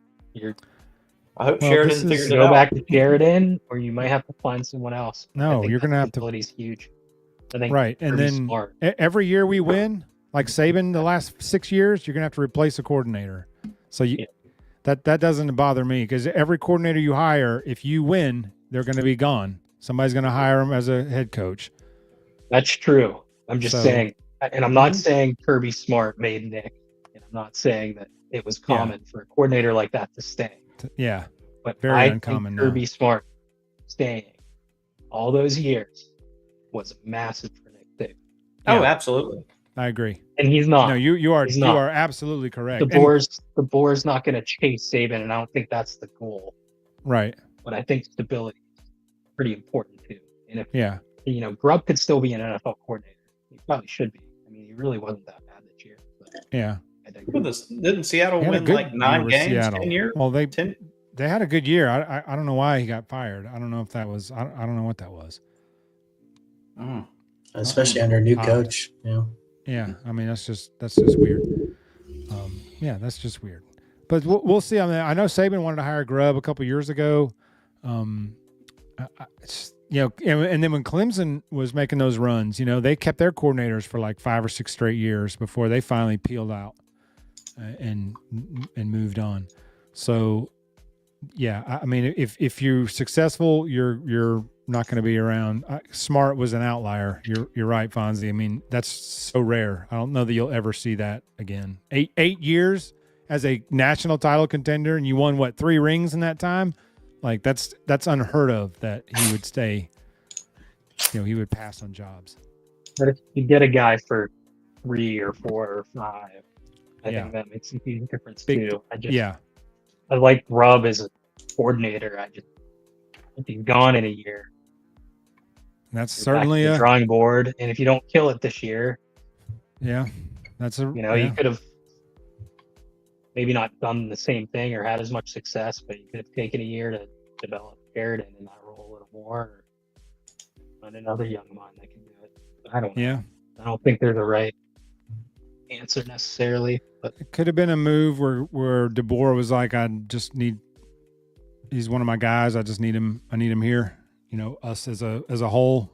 I hope Sheridan figures it out. Go back to Sheridan, or you might have to find someone else. No, you're going to have to. Is huge. I think right, and then smart. Every year we win, like Saban, the last 6 years, you're going to have to replace a coordinator. So that doesn't bother me, because every coordinator you hire, if you win, they're going to be gone. Somebody's going to hire them as a head coach. That's true. I'm just saying, and I'm not saying Kirby Smart made Nick, and I'm not saying that it was common for a coordinator like that to stay. Yeah, but very uncommon. Kirby Smart staying all those years was massive for Nick too. Oh, absolutely. I agree. And he's not. No, you are absolutely correct. The Boer's not going to chase Saban, and I don't think that's the goal. Right. But I think stability is pretty important too. And if Grubb could still be an NFL coordinator, he probably should be. I mean, he really wasn't that bad this year. But yeah. Didn't Seattle win like 9 games 10 years? Well, they had a good year. I don't know why he got fired. I don't know if that was. I don't know what that was. Especially under a new coach. Yeah. I mean, that's just weird. That's just weird. But we'll see. I mean, I know Saban wanted to hire Grubb a couple years ago. And then when Clemson was making those runs, they kept their coordinators for like 5 or 6 straight years before they finally peeled out and moved on. So, I mean, if you're successful, you're not going to be around. Smart was an outlier. You're right, Fonzie. I mean, that's so rare. I don't know that you'll ever see that again. 8 years as a national title contender, and you won 3 rings in that time. Like that's unheard of that he would stay. He would pass on jobs. But if you get a guy for 3 or 4 or 5, I think that makes a huge difference too. I like Grubb as a coordinator. If he's gone in a year, that's certainly a drawing board. And if you don't kill it this year, that's you could have maybe not done the same thing or had as much success, but you could have taken a year to develop Sheridan in that role a little more, or find another young mind that can do it. I don't know. Yeah. I don't think they're the right answer necessarily, but it could have been a move where DeBoer was like, he's one of my guys. I just need him. I need him here. Us as a whole,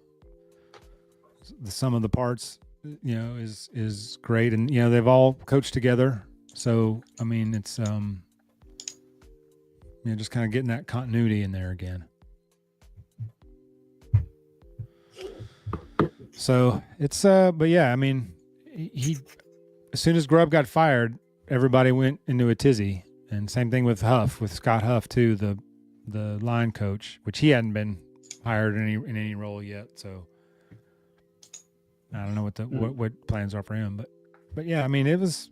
the sum of the parts, is great. And, they've all coached together. So, I mean, it's, just kind of getting that continuity in there again. So it's, but yeah, I mean, he as soon as Grubb got fired, everybody went into a tizzy. And same thing with Scott Huff too, the line coach, which he hadn't been hired in any role yet. So, I don't know what plans are for him, but yeah, I mean, it was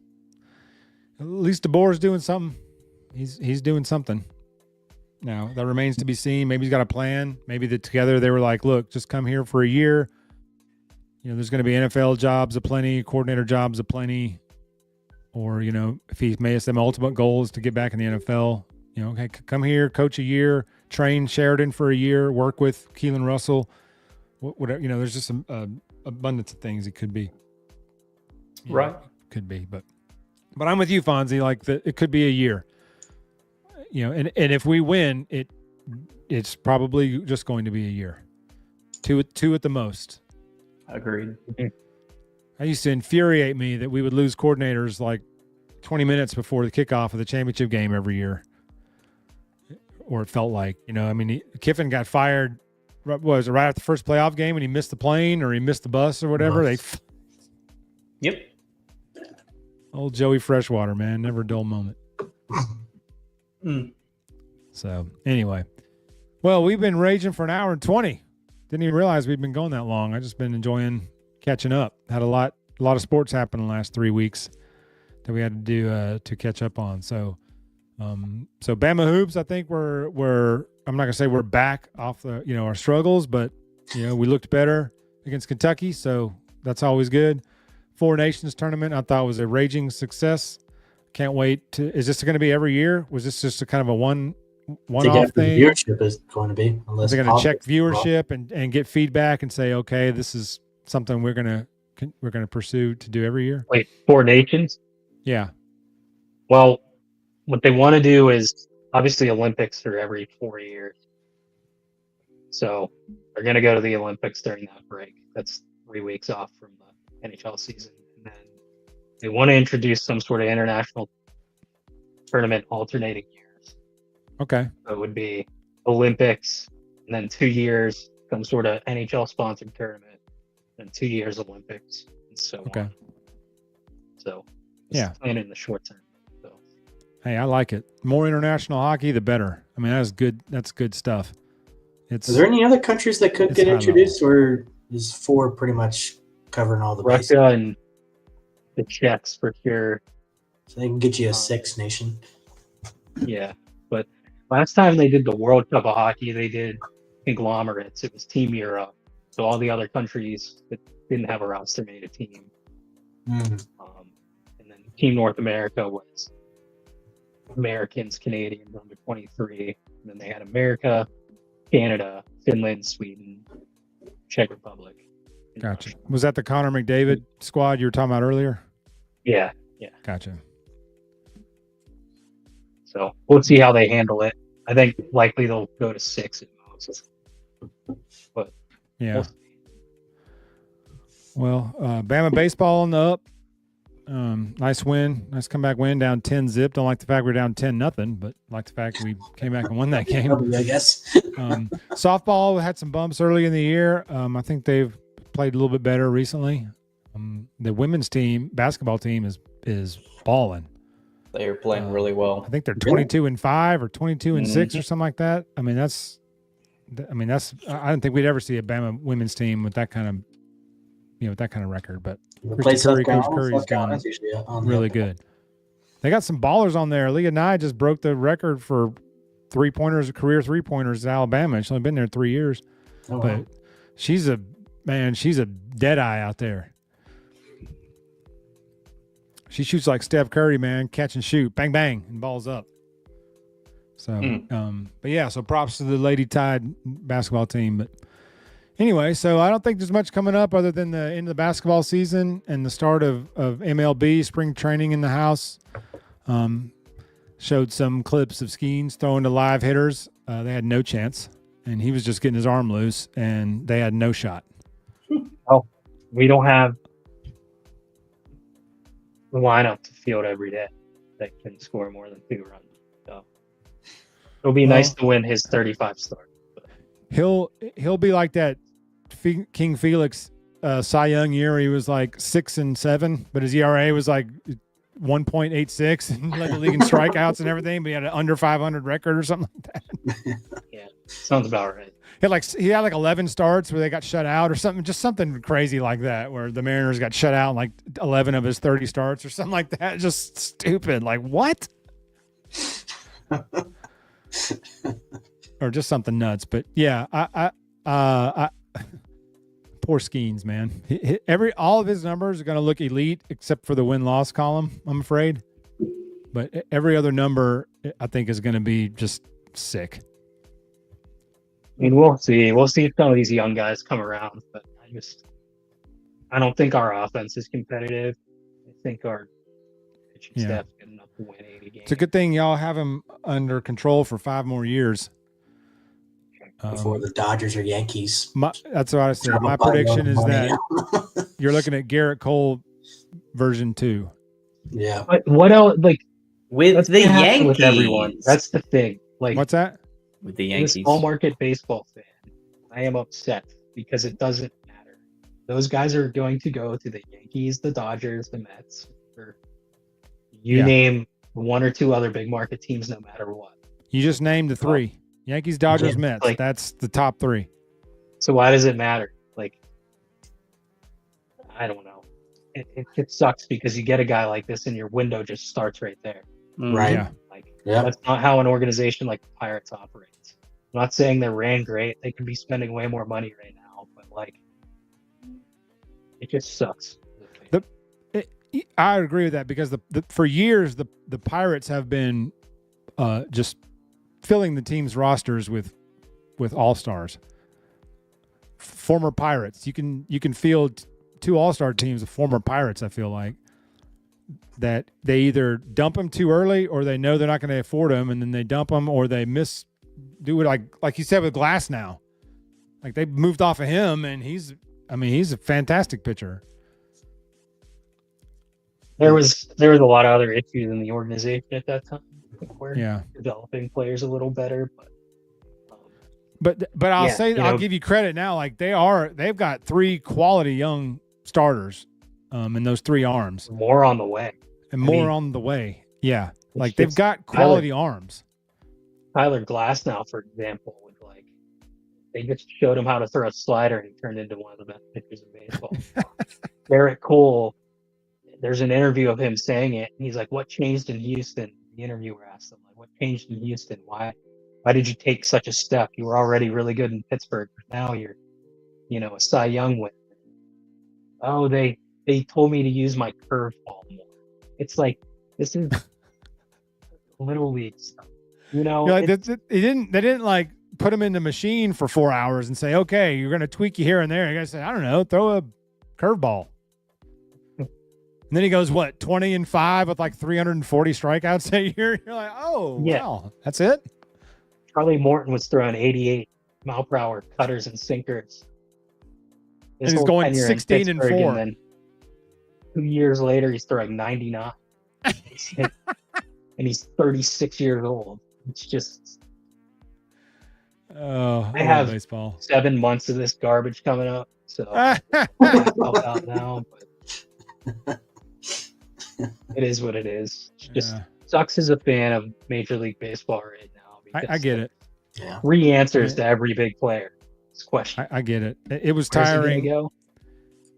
at least DeBoer's doing something. He's doing something. Now that remains to be seen. Maybe he's got a plan. Maybe together they were like, look, just come here for a year. You know, there's going to be NFL jobs aplenty, coordinator jobs aplenty, or, you know, if he's made some ultimate goals to get back in the NFL, you know, okay, come here, coach a year, train Sheridan for a year, work with Keelan Russell, whatever, you know, there's just some abundance of things it could be. Right. Could be, but I'm with you, Fonzie, like it could be a year, you know, and if we win, it's probably just going to be a year, two at the most. Agreed. I used to infuriate me that we would lose coordinators like 20 minutes before the kickoff of the championship game every year. Or it felt like, you know, I mean, Kiffin got fired, was it right after the first playoff game and he missed the plane or he missed the bus or whatever? Yep. Old Joey Freshwater, man, never a dull moment. So anyway, well, we've been raging for an hour and 20. Didn't even realize we'd been going that long. I just been enjoying catching up. Had a lot of sports happen in the last 3 weeks that we had to do to catch up on. So Bama hoops, I think we're I'm not gonna say we're back off the, you know, our struggles, but you know, we looked better against Kentucky, so that's always good. Four Nations tournament, I thought was a raging success. Can't wait to. Is this going to be every year? Was this just a kind of a one-off thing? Viewership is going to be. Unless they're going to check viewership and get feedback and say, okay, this is something we're gonna pursue to do every year. Wait, Four Nations? Yeah. Well, what they want to do is obviously Olympics are every 4 years, so they're going to go to the Olympics during that break. That's 3 weeks off from the NHL season, and then they want to introduce some sort of international tournament alternating years. Okay. So it would be Olympics, and then 2 years some sort of NHL sponsored tournament, and 2 years Olympics, and so on. So yeah, plan in the short term. So hey, I like it. More international hockey, the better. I mean, that's good. That's good stuff. Is there any other countries that could get introduced, or is four pretty much covering all the bases? Russia and the Czechs for sure. So they can get you a six nation. Yeah, but last time they did the World Cup of Hockey, they did conglomerates. It was Team Europe, so all the other countries that didn't have a roster made a team. And then Team North America was Americans, Canadians under 23. And then they had America, Canada, Finland, Sweden, Czech Republic. Gotcha. Was that the Connor McDavid squad you were talking about earlier? Yeah. Gotcha. So we'll see how they handle it. I think likely they'll go to 6 at most. But yeah. Well, Bama baseball on the up. Nice win. Nice comeback win, down 10-0. Don't like the fact we're down 10-0, but like the fact we came back and won that game. I guess. Softball had some bumps early in the year. I think they've played a little bit better recently. The women's team, basketball team, is balling. They are playing really well. I think they're 22-5 or 22-6 or something like that. I mean, that's. I don't think we'd ever see a Bama women's team with that kind of record. But Coach Curry's done really good. They got some ballers on there. Leah Nye just broke the record for career 3-pointers at Alabama. She's only been there 3 years, but she's a dead eye out there. She shoots like Steph Curry, man. Catch and shoot, bang bang, and balls up. So, but yeah, so props to the Lady Tide basketball team. But anyway, so I don't think there's much coming up other than the end of the basketball season and the start of MLB spring training in the house. Showed some clips of Skeens throwing to live hitters. They had no chance, and he was just getting his arm loose, and they had no shot. Oh, we don't have the lineup to field every day that can score more than 2 runs. So it'll be nice to win his 35 start. He'll be like that King Felix Cy Young year. He was like 6-7, but his ERA was like 1.86 and led the league in strikeouts and everything. But he had an under 500 record or something like that. Yeah, Sounds about right. He had like 11 starts where they got shut out or something, just something crazy like that, where the Mariners got shut out in like 11 of his 30 starts or something like that. Just stupid. Like what? Or just something nuts. But yeah, I poor Skeens, man. All of his numbers are going to look elite except for the win-loss column, I'm afraid. But every other number, I think, is going to be just sick. I mean, we'll see. We'll see if some of these young guys come around, but I don't think our offense is competitive. I think our pitching staff's good enough to win 80 games. It's a good thing y'all have him under control for 5 more years. Before the Dodgers or Yankees. That's what I said. My prediction is that you're looking at Garrett Cole version 2. Yeah. But what else? Like with the Yankees, with everyone. That's the thing. Like, what's that? With the as Yankees, a small market baseball fan, I am upset because it doesn't matter. Those guys are going to go to the Yankees, the Dodgers, the Mets, or you name 1 or 2 other big market teams, no matter what. You just named the 3. Yankees, Dodgers, Mets. Like, that's the top 3. So why does it matter? Like, I don't know. It sucks because you get a guy like this and your window just starts right there. Right. Yeah. Like, Yeah. that's not how an organization like the Pirates operates. I'm not saying they ran great. They could be spending way more money right now, but like, it just sucks. I agree with that because for years the Pirates have been just filling the team's rosters with all-stars. Former Pirates. You can field 2 all-star teams of former Pirates, I feel like. That they either dump them too early or they know they're not going to afford them and then they dump them or they do it like you said with Glass now. Like they moved off of him and he's a fantastic pitcher. There was a lot of other issues in the organization at that time. We're developing players a little better, but I'll give you credit now. Like they've got 3 quality young starters in those 3 arms. More on the way. And more on the way. Yeah. Like they've got quality arms. Tyler Glass now, for example, with like they just showed him how to throw a slider and he turned into one of the best pitchers in baseball. Garrett Cole, there's an interview of him saying it, and he's like, "What changed in Houston?" The interviewer asked him, "Like, what changed in Houston? Why did you take such a step? You were already really good in Pittsburgh, but now you're, a Cy Young winner." Oh, they told me to use my curveball more. It's like, this is little league stuff. Like they didn't like put him in the machine for 4 hours and say, okay, you're going to tweak you here and there. You got to say, I don't know, throw a curveball. And then he goes, 20-5 with like 340 strikeouts a year. You're like, oh, wow, that's it. Charlie Morton was throwing 88 mile per hour cutters and sinkers. And he's going 16-4. And then 2 years later, he's throwing 99. And he's 36 years old. It's just. Oh, I have baseball. 7 months of this garbage coming up. So I'm out now. But it is what it is. It just sucks as a fan of Major League Baseball right now. I get it. Yeah. 3 answers to every big player. It's question. I get it. It was tiring.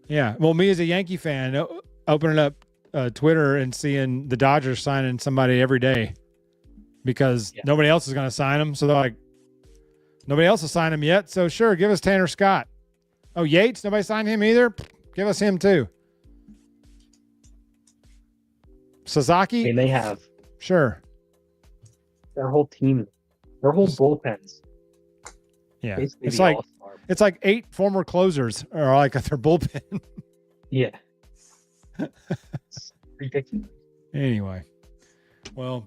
Yeah. Well, me as a Yankee fan, opening up Twitter and seeing the Dodgers signing somebody every day because nobody else is going to sign him. So they're like, nobody else has signed him yet. So sure, give us Tanner Scott. Oh, Yates, nobody signed him either. Give us him too. Sasaki? I mean, they have. Sure. Their whole team, their whole bullpens. Yeah. It's like 8 former closers are like at their bullpen. Yeah. It's ridiculous. Anyway. Well,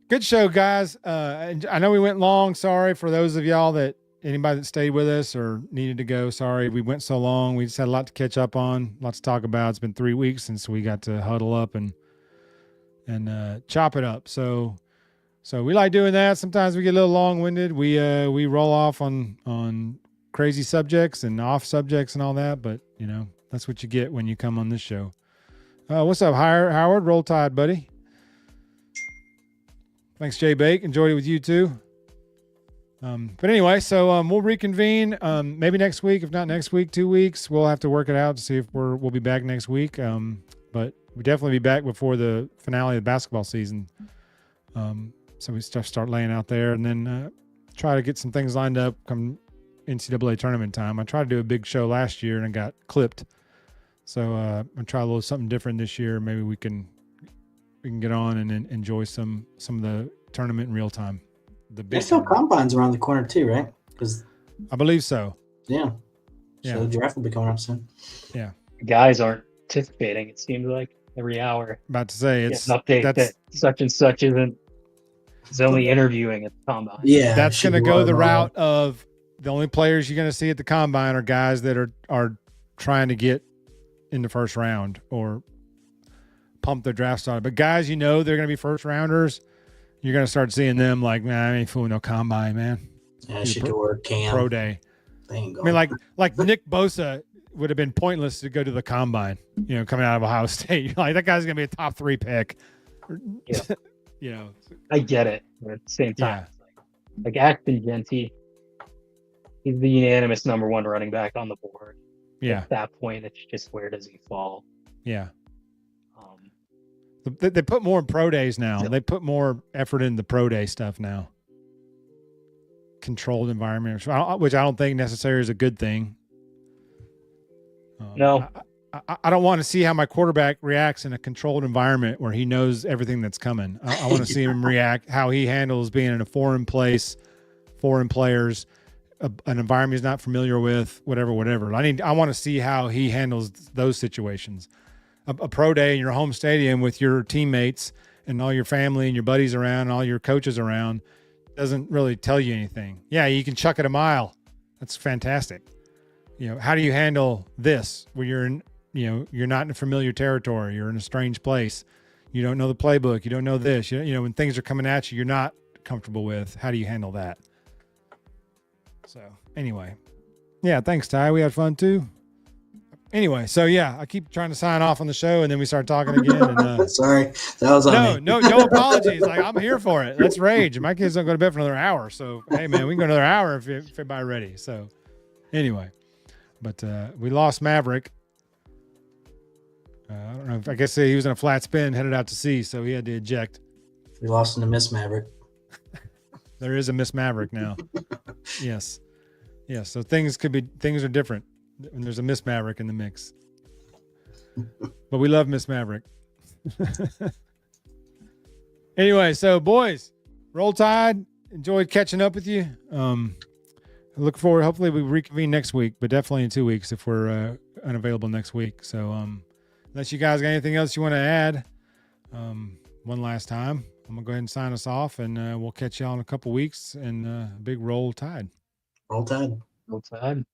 good show, guys. And I know we went long. Sorry for those of y'all anybody that stayed with us or needed to go. Sorry we went so long. We just had a lot to catch up on, lots to talk about. It's been 3 weeks since we got to huddle up and chop it up. So we like doing that. Sometimes we get a little long-winded. We roll off on crazy subjects and off subjects and all that, but that's what you get when you come on this show. What's up, Howard? Roll Tide, buddy. Thanks, Jay Bake. Enjoyed it with you too. But anyway, so we'll reconvene maybe next week. If not next week, 2 weeks. We'll have to work it out to see if we'll be back next week. But we'll definitely be back before the finale of the basketball season. So we start laying out there, and then try to get some things lined up come NCAA tournament time. I tried to do a big show last year and I got clipped. So I'm try a little something different this year. Maybe we can get on and enjoy some of the tournament in real time. The big NFL Combine's around the corner too, right? Because I believe so. Yeah. Yeah. So the draft will be coming up soon. Yeah. Guys aren't participating. It seems like every hour. About to say It's an update that such and such is only interviewing at the combine. Yeah. That's going to go the route of the only players you're going to see at the combine are guys that are trying to get in the first round or pump their draft started. But guys, they're going to be first rounders. You're going to start seeing them like, man, I ain't fooling no combine, man. Yeah, Shador, Cam. Pro day. They ain't I going. mean, like Nick Bosa would have been pointless to go to the combine, coming out of Ohio State. Like, that guy's going to be a top 3 pick. Yeah. I get it. But at the same time, like Ashton Genty, he's the unanimous number 1 running back on the board. Yeah. At that point, it's just where does he fall? Yeah. They put more in pro days now. They put more effort in the pro day stuff now. Controlled environment, which I don't think necessarily is a good thing. No. I don't want to see how my quarterback reacts in a controlled environment where he knows everything that's coming. I want to see him react, how he handles being in a foreign place, foreign players, an environment he's not familiar with, whatever. I want to see how he handles those situations. A pro day in your home stadium with your teammates and all your family and your buddies around and all your coaches around doesn't really tell you anything. Yeah, you can chuck it a mile. That's fantastic. How do you handle this where you're in, you're not in familiar territory, you're in a strange place, you don't know the playbook, you don't know this, when things are coming at you, you're not comfortable with. How do you handle that? So anyway, yeah, thanks, Ty. We had fun too. Anyway, so yeah, I keep trying to sign off on the show, and then we start talking again. And, sorry, that was on me. No apologies. Like, I'm here for it. Let's rage. My kids don't go to bed for another hour, so hey, man, we can go another hour if everybody's ready. So anyway, but we lost Maverick. I don't know. I guess he was in a flat spin, headed out to sea, so he had to eject. We lost in the Miss Maverick. There is a Miss Maverick now. Yes. So things are different when there's a Miss Maverick in the mix. But we love Miss Maverick. Anyway, so boys, roll tide. Enjoyed catching up with you. I look forward. Hopefully we reconvene next week, but definitely in 2 weeks if we're unavailable next week. So unless you guys got anything else you want to add, one last time, I'm gonna go ahead and sign us off, and we'll catch y'all in a couple weeks. And big roll tide. Roll tide. Roll tide.